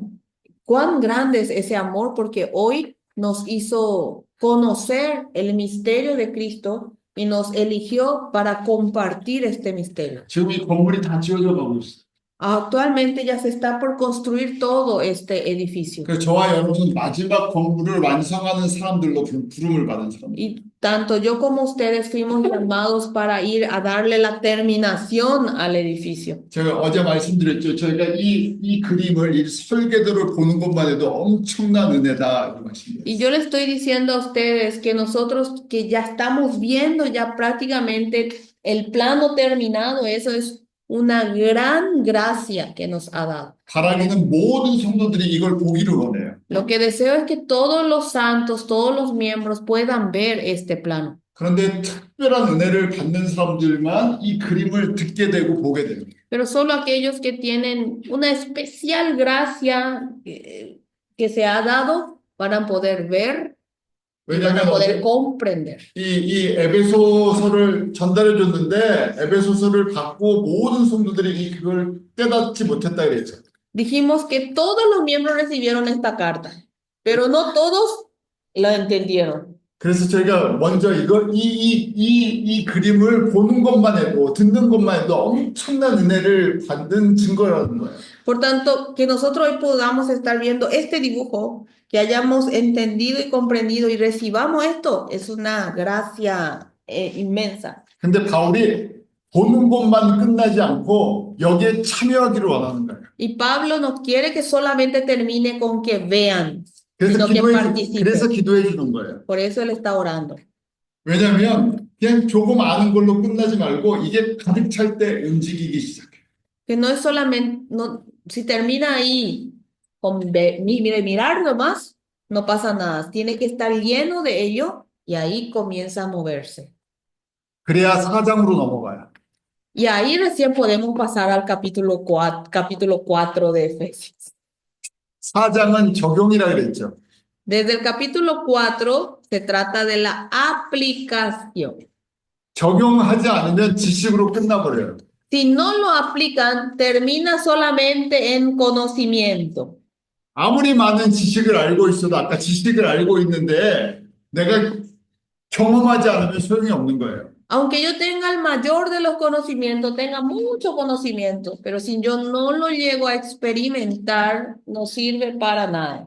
cuán grande es ese amor, porque hoy nos hizo conocer el misterio de Cristo y nos eligió para compartir este misterio. 지금 이 건물이 다 지어져 가고 있어요. Actualmente ya se está por construir todo este edificio. 그래서 저와 여러분은 마지막 건물을 완성하는 사람들로 부름을 받은 사람들. Y tanto yo como ustedes fuimos llamados para ir a darle la terminación al edificio. 제가 어제 말씀드렸죠. 저희가 이 그림을, 이 설계도를 보는 것만 해도 엄청난 은혜다. 이 말씀드렸어요. Y yo le estoy diciendo a ustedes que nosotros que ya estamos viendo ya prácticamente el plano terminado, eso es una gran gracia que nos ha dado. 바라기는 모든 성도들이 이걸 보기를 원해요. Lo que deseo es que todos los santos, todos los miembros puedan ver este plano. 그런데 특별한 은혜를 받는 사람들만 이 그림을 듣게 되고 보게 돼요. Pero solo aquellos que tienen una especial gracia que se ha dado van a poder ver y van a 왜냐하면 poder comprender. 이 에베소서를 전달해 줬는데 에베소서를 받고 모든 성도들이 그걸 깨닫지 못했다 그랬죠. Dijimos que todos los miembros recibieron esta carta, pero no todos la entendieron. 그래서 저희가 먼저 이 그림을 보는 것만 해도 듣는 것만 해도 엄청난 은혜를 받는 증거라는 거예요. Por tanto, que nosotros hoy podamos estar viendo este dibujo, que hayamos entendido y comprendido y recibamos esto, es una gracia inmensa. 근데 바울이 보는 것만 끝나지 않고 여기에 참여하기를 원하는 거예요. Y Pablo no quiere que solamente termine con que vean, 그래서 sino que participen. 기도해 주는 거예요. Por eso él está orando. 왜냐하면 그냥 조금 아는 걸로 끝나지 말고 이게 가득 찰 때 움직이기 시작해요. Que no es solamente, no, si termina ahí con mirar nomás, no pasa nada. Tiene que estar lleno de ello y ahí comienza a moverse. 그래야 4장으로 넘어가요. Y ahí recién podemos pasar al capítulo 4 de Efesios. 4장은 적용이라 그랬죠. Desde el capítulo 4 se trata de la aplicación. 적용하지 않으면 지식으로 끝나버려요. Si no lo aplican, termina solamente en conocimiento. 아무리 많은 지식을 알고 있어도 아까 지식을 알고 있는데 내가 경험하지 않으면 소용이 없는 거예요. Aunque yo tenga el mayor de los conocimientos, tenga mucho conocimiento, pero si yo no lo llego a experimentar, no sirve para nada.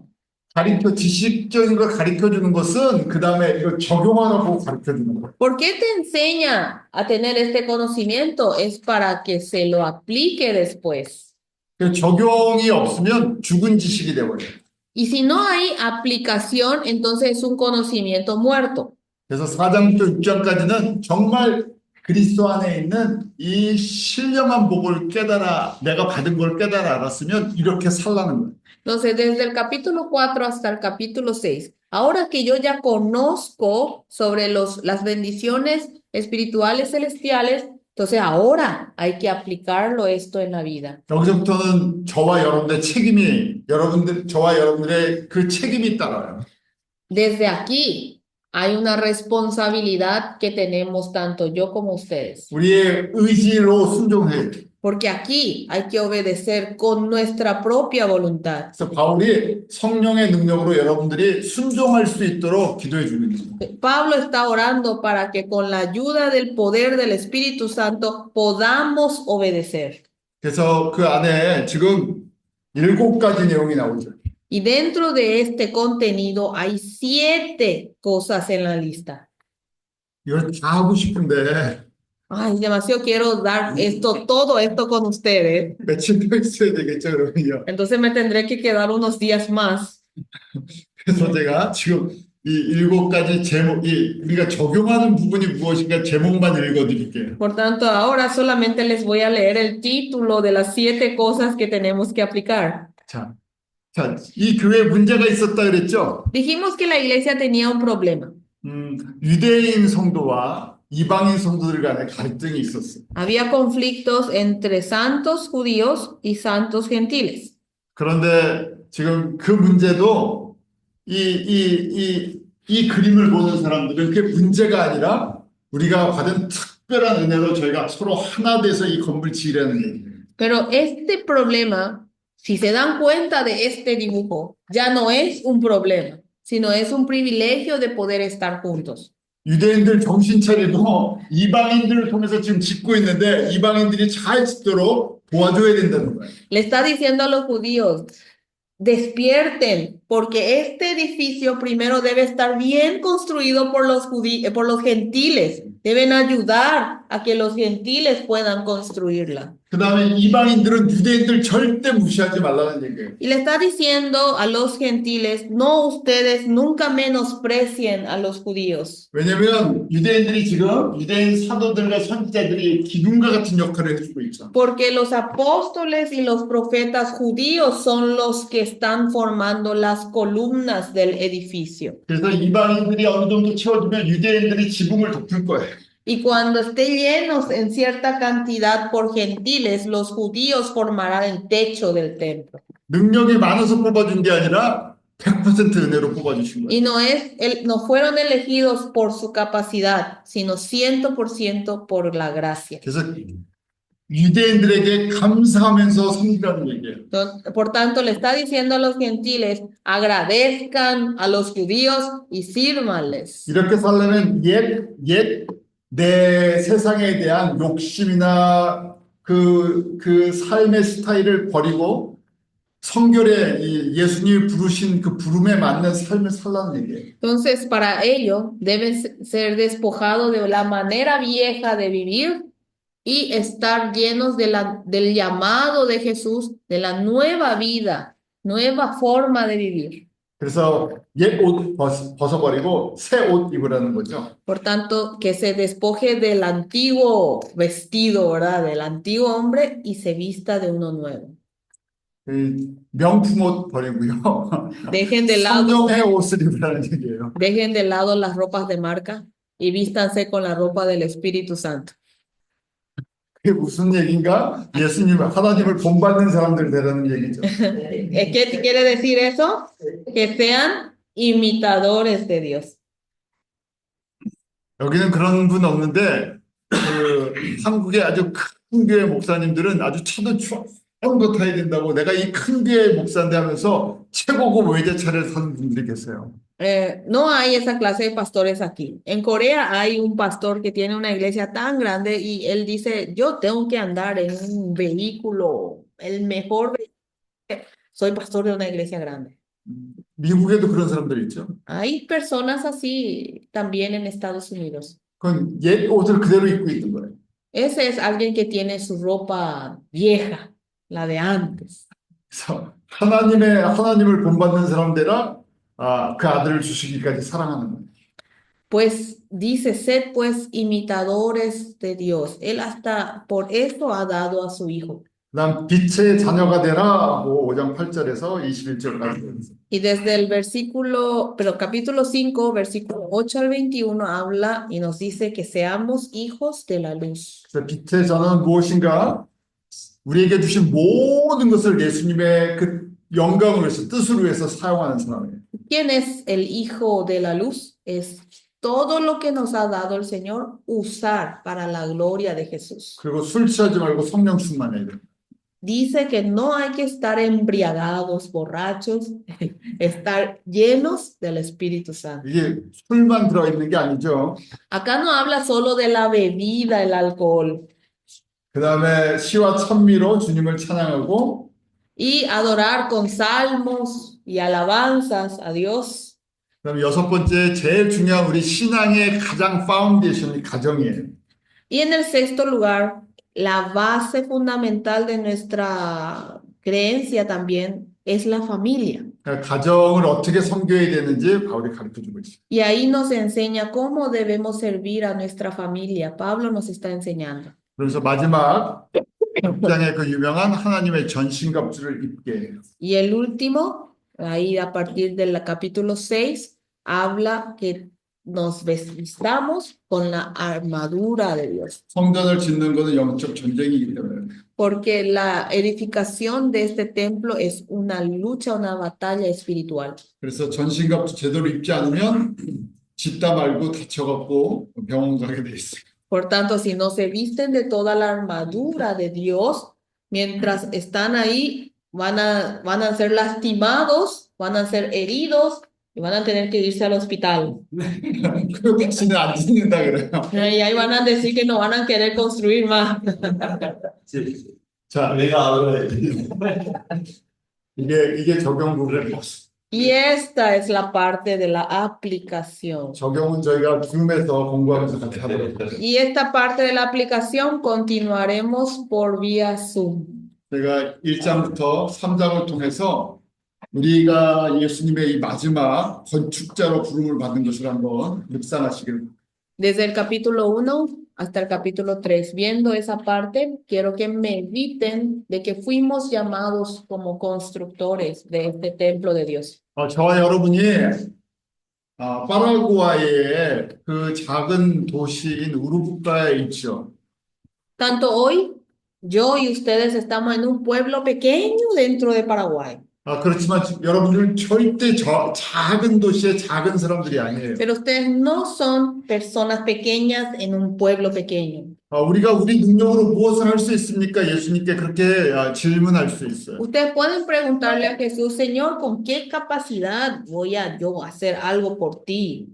지식적인 걸 가르쳐 주는 것은 그 다음에 이거 적용하라고 가르쳐 주는 거예요. ¿Por qué te enseña a tener este conocimiento? Es para que se lo aplique después. 적용이 없으면 죽은 지식이 돼버려요. Y si no hay aplicación, entonces es un conocimiento muerto. 그래서 4장부터 6장까지는 정말 그리스도 안에 있는 이 신령한 복을 내가 받은 걸 깨달아 알았으면 이렇게 살라는 거예요. Entonces, desde el capítulo 4 hasta el capítulo 6, ahora que yo ya conozco sobre las bendiciones espirituales celestiales, entonces ahora hay que aplicarlo esto en la vida. 여기서부터는 저와 여러분들의 그 책임이 따라요. Desde aquí hay una responsabilidad que tenemos tanto yo como ustedes. 우리의 의지로 순종해야 돼요. Porque aquí hay que obedecer con nuestra propia voluntad. 그래서 바울이 성령의 능력으로 여러분들이 순종할 수 있도록 기도해 주는 거예요. Pablo está orando para que con la ayuda del poder del Espíritu Santo podamos obedecer. 그래서 그 안에 지금 7가지 내용이 나오죠. Y dentro de este contenido hay 7 cosas en la lista. 이걸 다 하고 싶은데 Ay, demasiado quiero dar todo esto con ustedes. 며칠 더 있어야 되겠죠, 그러면요. Entonces me tendré que quedar unos días más. 그래서 제가 지금 이 7가지 우리가 적용하는 부분이 무엇인가 제목만 읽어드릴게요. Por tanto, ahora solamente les voy a leer el título de las 7 cosas que tenemos que aplicar. 자, 이 교회에 문제가 있었다 그랬죠? Dijimos que la iglesia tenía un problema. 유대인 성도와 이방인 성도들 간에 갈등이 있었어요. Había conflictos entre santos judíos y santos gentiles. 그런데 지금 그 문제도 이 그림을 보는 사람들은 그게 문제가 아니라 우리가 받은 특별한 은혜로 저희가 서로 하나 돼서 이 건물 지으려는 얘기예요. Pero este problema, si se dan cuenta de este dibujo, ya no es un problema, sino es un privilegio de poder estar juntos. 유대인들 정신 차리고 이방인들을 통해서 지금 짓고 있는데 이방인들이 잘 짓도록 도와줘야 된다는 거예요. Le está diciendo a los judíos, despierten, porque este edificio primero debe estar bien construido por por los gentiles. Deben ayudar a que los gentiles puedan construirla. 그 다음에 이방인들은 유대인들 절대 무시하지 말라는 얘기예요. Y le está diciendo a los gentiles, no, ustedes nunca menosprecien a los judíos. 왜냐면 유대인들이 지금 유대인 사도들과 선지자들이 기둥과 같은 역할을 해주고 있죠. Porque los apóstoles y los profetas judíos son los que están formando las columnas del edificio. 그래서 이방인들이 어느 정도 채워주면 유대인들이 지붕을 덮을 거예요. Y cuando esté llenos en cierta cantidad por gentiles, los judíos formarán el techo del templo. 능력이 많아서 뽑아준 게 아니라 100% 은혜로 뽑아주신 거예요. Y no fueron elegidos por su capacidad, sino 100% por la gracia. 그래서 유대인들에게 감사하면서 섬기라는 얘기예요. Por tanto, le está diciendo a los gentiles, agradezcan a los judíos y sírvanles. 이렇게 살려면 내 세상에 대한 욕심이나 그 삶의 스타일을 버리고 성결에 예수님이 부르신 그 부름에 맞는 삶을 살라는 얘기예요. Entonces, para ello, deben ser despojados de la manera vieja de vivir y estar llenos del llamado de Jesús, de la nueva vida, nueva forma de vivir. 그래서 옛 옷 벗어버리고 새 옷 입으라는 거죠. Por tanto, que se despoje del antiguo vestido, ¿verdad? Del antiguo hombre y se vista de uno nuevo. 명품 옷 버리고요. Dejen de lado, 성령의 옷을 입으라는 얘기예요. dejen de lado las ropas de marca y vístanse con la ropa del Espíritu Santo. 그게 무슨 얘기인가? 하나님을 본받는 사람들 되라는 얘기죠. ¿Qué quiere decir eso? Que sean imitadores de Dios. 여기는 그런 분 없는데 한국의 아주 큰 교회 목사님들은 아주 차도 좋은 거 타야 된다고 내가 이 큰 교회 목사인데 하면서 최고급 외제차를 사는 분들이 계세요. No hay esa clase de pastores aquí. En Corea hay un pastor que tiene una iglesia tan grande y él dice, yo tengo que andar en un vehículo, el mejor vehículo. Soy pastor de una iglesia grande. 미국에도 그런 사람들이 있죠. Hay personas así también en Estados Unidos. 그건 옛 옷을 그대로 입고 있는 거예요. Ese es alguien que tiene su ropa vieja, la de antes. 그래서 하나님을 본받는 사람들아 그 아들을 주시기까지 사랑하는 거예요. Pues dice, sed pues imitadores de Dios. Él hasta por eso ha dado a su hijo. 그다음 빛의 자녀가 되라 5장 8절에서 21절까지. Y desde el capítulo 5, versículo 8 al 21 habla y nos dice que seamos hijos de la luz. 그래서 빛의 자녀는 무엇인가? 우리에게 주신 모든 것을 예수님의 그 영광을 위해서 뜻을 위해서 사용하는 사람이에요. ¿Quién es el hijo de la luz? Es todo lo que nos ha dado el Señor usar para la gloria de Jesús. 그리고 술 취하지 말고 성령 충만해야 돼요. Dice que no hay que estar embriagados, borrachos, estar llenos del Espíritu Santo. 이게 술만 들어있는 게 아니죠. Acá no habla solo de la bebida, el alcohol, 그 다음에 시와 찬미로 주님을 찬양하고 y adorar con salmos y alabanzas a Dios. 그다음에 여섯 번째 제일 중요한 우리 신앙의 가장 파운데이션이 가정이에요. Y en el sexto lugar, la base fundamental de nuestra creencia también es la familia. 그러니까 가정을 어떻게 섬겨야 되는지 바울이 가르쳐주고 있어요. Y ahí nos enseña cómo debemos servir a nuestra familia. Pablo nos está enseñando. 그래서 마지막 6장의 그 유명한 하나님의 전신갑주를 입게 해요. Y el último, ahí a partir del capítulo 6, habla que nos vistamos con la armadura de Dios. 성전을 짓는 것은 영적 전쟁이기 때문에 Porque la edificación de este templo es una lucha, una batalla espiritual. 그래서 전신갑주 제대로 입지 않으면 짓다 말고 다쳐갖고 병원 가게 돼 있어요. Por tanto, si no se visten de toda la armadura de Dios, mientras están ahí, van a ser lastimados, van a ser heridos y van a tener que irse al hospital. 그리고 다시는 안 짓는다 그래요. Y ahí van a decir que no van a querer construir más. Sí. 자, Venga, ahora. 이게 적용 부분의 Y esta es la parte de la aplicación. 적용은 저희가 줌에서 공부하면서 같이 하도록 하죠. Y esta parte de la aplicación continuaremos por vía Zoom. 제가 1장부터 3장을 통해서 우리가 예수님의 이 마지막 건축자로 부름을 받는 것을 한번 묵상하시길. Desde el capítulo 1 hasta el capítulo 3, viendo esa parte, quiero que mediten de que fuimos llamados como constructores de este templo de Dios. 저와 여러분이 파라구아이의 그 작은 도시인 우루부가에 있죠. Tanto hoy, yo y ustedes estamos en un pueblo pequeño dentro de Paraguay. 그렇지만 여러분들은 절대 작은 도시의 작은 사람들이 아니에요. Pero ustedes no son personas pequeñas en un pueblo pequeño. 우리가 우리 능력으로 무엇을 할 수 있습니까? 예수님께 그렇게 질문할 수 있어요. Ustedes pueden preguntarle a Jesús, Señor, ¿con qué capacidad voy a yo hacer algo por ti?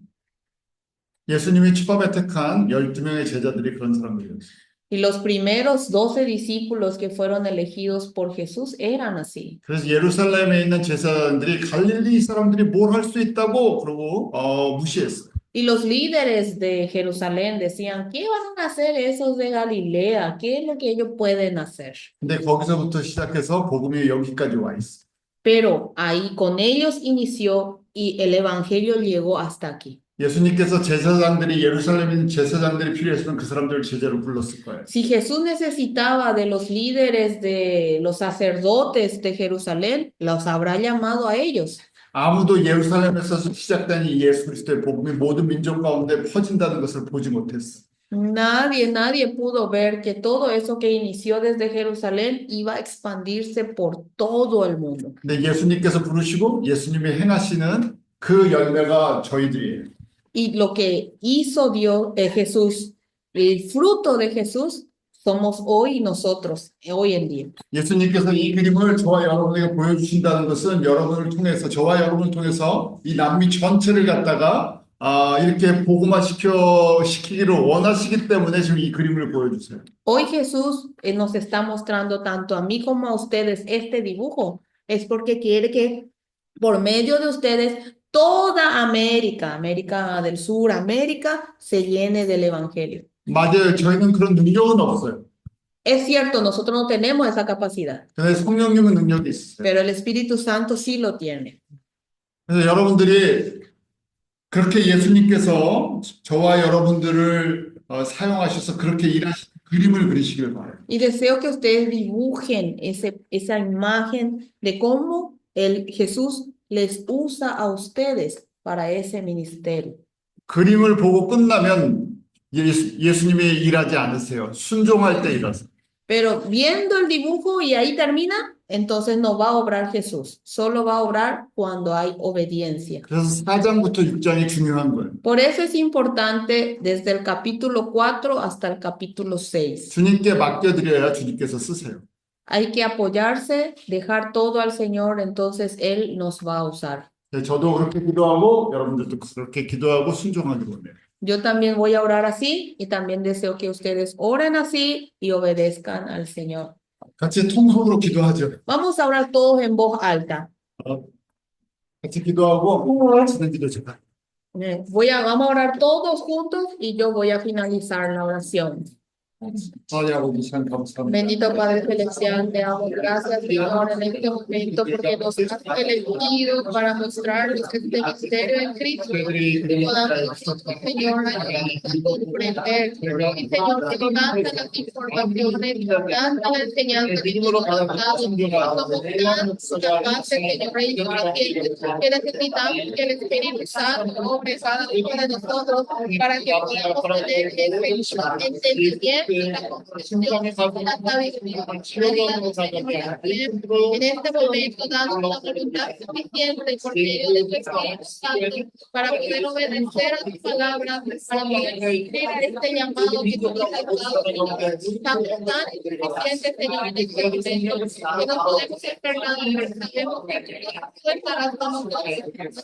예수님이 초반에 택한 12명의 제자들이 그런 사람들이었어요. Y los primeros 12 discípulos que fueron elegidos por Jesús eran así. 그래서 예루살렘에 있는 제사장들이 갈릴리 사람들이 뭘 할 수 있다고 그러고 무시했어요. Y los líderes de Jerusalén decían, ¿qué van a hacer esos de Galilea? ¿Qué es lo que ellos pueden hacer? 근데 거기서부터 시작해서 복음이 여기까지 와 있어요. Pero ahí con ellos inició y el evangelio llegó hasta aquí. 예수님께서 제사장들이 예루살렘에 있는 제사장들이 필요했으면 그 사람들을 제자로 불렀을 거예요. Si Jesús necesitaba de los líderes de los sacerdotes de Jerusalén, los habrá llamado a ellos. 아무도 예루살렘에서 시작된 이 예수 그리스도의 복음이 모든 민족 가운데 퍼진다는 것을 보지 못했어. Nadie pudo ver que todo eso que inició desde Jerusalén iba a expandirse por todo el mundo. 근데 예수님께서 부르시고 예수님이 행하시는 그 열매가 저희들이에요. Y lo que hizo Dios, Jesús, el fruto de Jesús, somos hoy nosotros, hoy en día. 예수님께서 이 그림을 저와 여러분에게 보여주신다는 것은 여러분을 통해서 저와 여러분을 통해서 이 남미 전체를 갖다가 이렇게 복음화시키기를 원하시기 때문에 지금 이 그림을 보여주세요. Hoy Jesús nos está mostrando tanto a mí como a ustedes este dibujo. Es porque quiere que por medio de ustedes toda América, América del Sur, América, se llene del Evangelio. 맞아요. 저희는 그런 능력은 없어요. Es cierto, nosotros no tenemos esa capacidad, 근데 성령님은 능력이 있어요. pero el Espíritu Santo sí lo tiene. 그래서 여러분들이 그렇게 예수님께서 저와 여러분들을 사용하셔서 그렇게 일하신 그림을 그리시길 바라요. Y deseo que ustedes dibujen esa imagen de cómo Jesús les usa a ustedes para ese ministerio. 그림을 보고 끝나면 예수님이 일하지 않으세요. 순종할 때 일하세요. Pero viendo el dibujo y ahí termina, entonces no va a obrar Jesús. Solo va a obrar cuando hay obediencia. 그래서 4장부터 6장이 중요한 거예요. Por eso es importante desde el capítulo 4 hasta el capítulo 6. 주님께 맡겨드려야 주님께서 쓰세요. Hay que apoyarse, dejar todo al Señor, entonces Él nos va a usar. 저도 그렇게 기도하고 여러분들도 그렇게 기도하고 순종하기로 해요. Yo también voy a orar así y también deseo que ustedes oren así y obedezcan al Señor. 같이 통성으로 기도하죠. Vamos a orar todos en voz alta. 같이 기도하고 진행기도 제가. Vamos a orar todos juntos y yo voy a finalizar la oración. 하나님하고 무시한 감사합니다. Bendito Padre Celestial, te damos gracias, Señor, en este momento porque nos has elegido para mostrarnos este misterio en Cristo. Y podamos nosotros, Señor, comprender. Y Señor, que tanta las informaciones, tanta la enseñanza que tú nos has dado, somos tan capaces, Señor, y que necesitamos que el Espíritu Santo obre cada uno de nosotros para que podamos tener ese entendimiento En este momento, danos una voluntad suficiente por medio de tu Espíritu Santo para poder obedecer a tu palabra, para poder cumplir este llamado que tú nos has dado, Señor. Estamos tan insuficientes, Señor, en este momento, que no podemos hacer nada, pero sabemos que tú estarás con nosotros.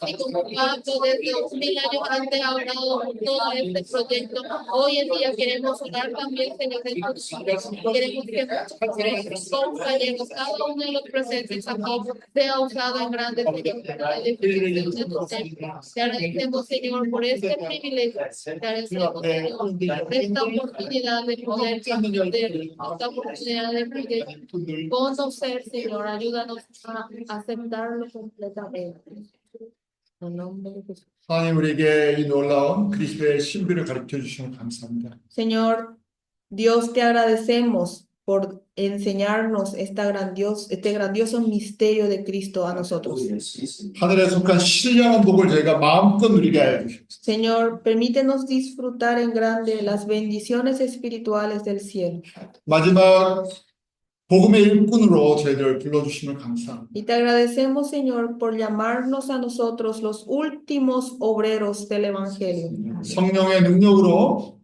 Así como Pablo desde 2000 años antes ha orado por todo este proyecto, hoy en día queremos orar también, Señor, de tus vidas. Queremos que muchos compañeros, cada uno de los presentes aquí, sea usado en grandes para la edificación de tu templo. Te agradecemos, Señor, por este privilegio. Te agradecemos, Señor, por esta oportunidad de poder conocer, esta oportunidad de poder conocer, Señor. Ayúdanos a aceptarlo completamente. En nombre de Jesús. 하나님 우리에게 이 놀라운 그리스도의 신비를 가르쳐 주시면 감사합니다. Señor, Dios, te agradecemos por enseñarnos este grandioso misterio de Cristo a nosotros. 하늘에 속한 신령한 복을 저희가 마음껏 누리게 하여 주시옵소서. Señor, permítenos disfrutar en grande las bendiciones espirituales del cielo. 마지막 복음의 일꾼으로 저희들을 불러주심을 감사합니다. Y te agradecemos, Señor, por llamarnos a nosotros los últimos obreros del Evangelio. 성령의 능력으로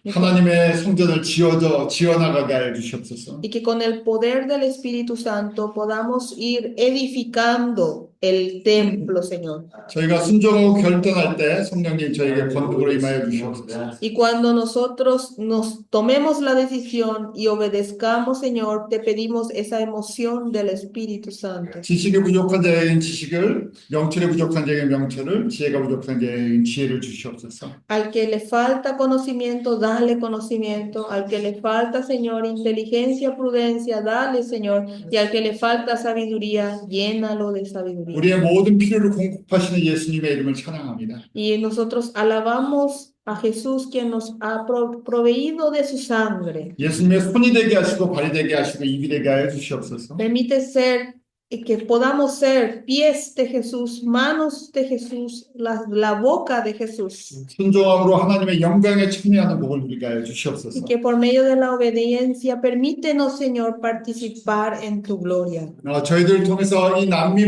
하나님의 성전을 지어나가게 하여 주시옵소서. Y que con el poder del Espíritu Santo podamos ir edificando el templo, Señor. 저희가 순종하고 결단할 때 성령님 저희에게 권능으로 임하여 주시옵소서. Y cuando nosotros nos tomemos la decisión y obedezcamos, Señor, te pedimos esa emoción del Espíritu Santo. 지식이 부족한 자에게는 지식을, 명철이 부족한 자에게는 명철을, 지혜가 부족한 자에게는 지혜를 주시옵소서. Al que le falta conocimiento, dale conocimiento. Al que le falta, Señor, inteligencia, prudencia, dale, Señor. Y al que le falta sabiduría, llénalo de sabiduría. 우리의 모든 필요를 공급하시는 예수님의 이름을 찬양합니다. Y nosotros alabamos a Jesús, quien nos ha proveído de su sangre. 예수님의 손이 되게 하시고 발이 되게 하시고 입이 되게 하여 주시옵소서. Permite ser que podamos ser pies de Jesús, manos de Jesús, la boca de Jesús. 순종함으로 하나님의 영광에 참여하는 복을 누리게 하여 주시옵소서. Y que por medio de la obediencia, permítenos, Señor, participar en tu gloria. 저희들을 통해서 이 남미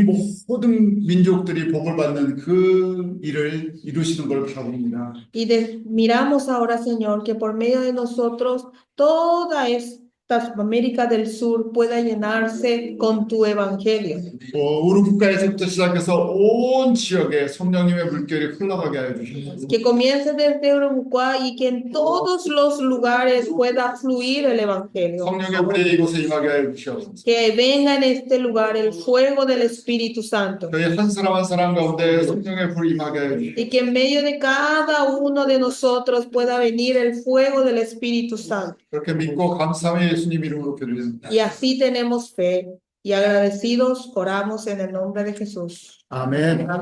모든 민족들이 복을 받는 그 일을 이루시는 걸 바랍니다. Y miramos ahora, Señor, que por medio de nosotros toda esta América del Sur pueda llenarse con tu evangelio. 우리 국가에서부터 시작해서 온 지역에 성령님의 물결이 흘러가게 하여 주시옵소서. Que comience desde Uruguay y que en todos los lugares pueda fluir el evangelio. 성령의 불이 이곳에 임하게 하여 주시옵소서. Que venga en este lugar el fuego del Espíritu Santo. 저희 한 사람 한 사람 가운데 성령의 불이 임하게 하여 주시옵소서. Y que en medio de cada uno de nosotros pueda venir el fuego del Espíritu Santo. 그렇게 믿고 감사하며 예수님 이름으로 기도드립니다. Y así tenemos fe y agradecidos oramos en el nombre de Jesús. 아멘. Amén.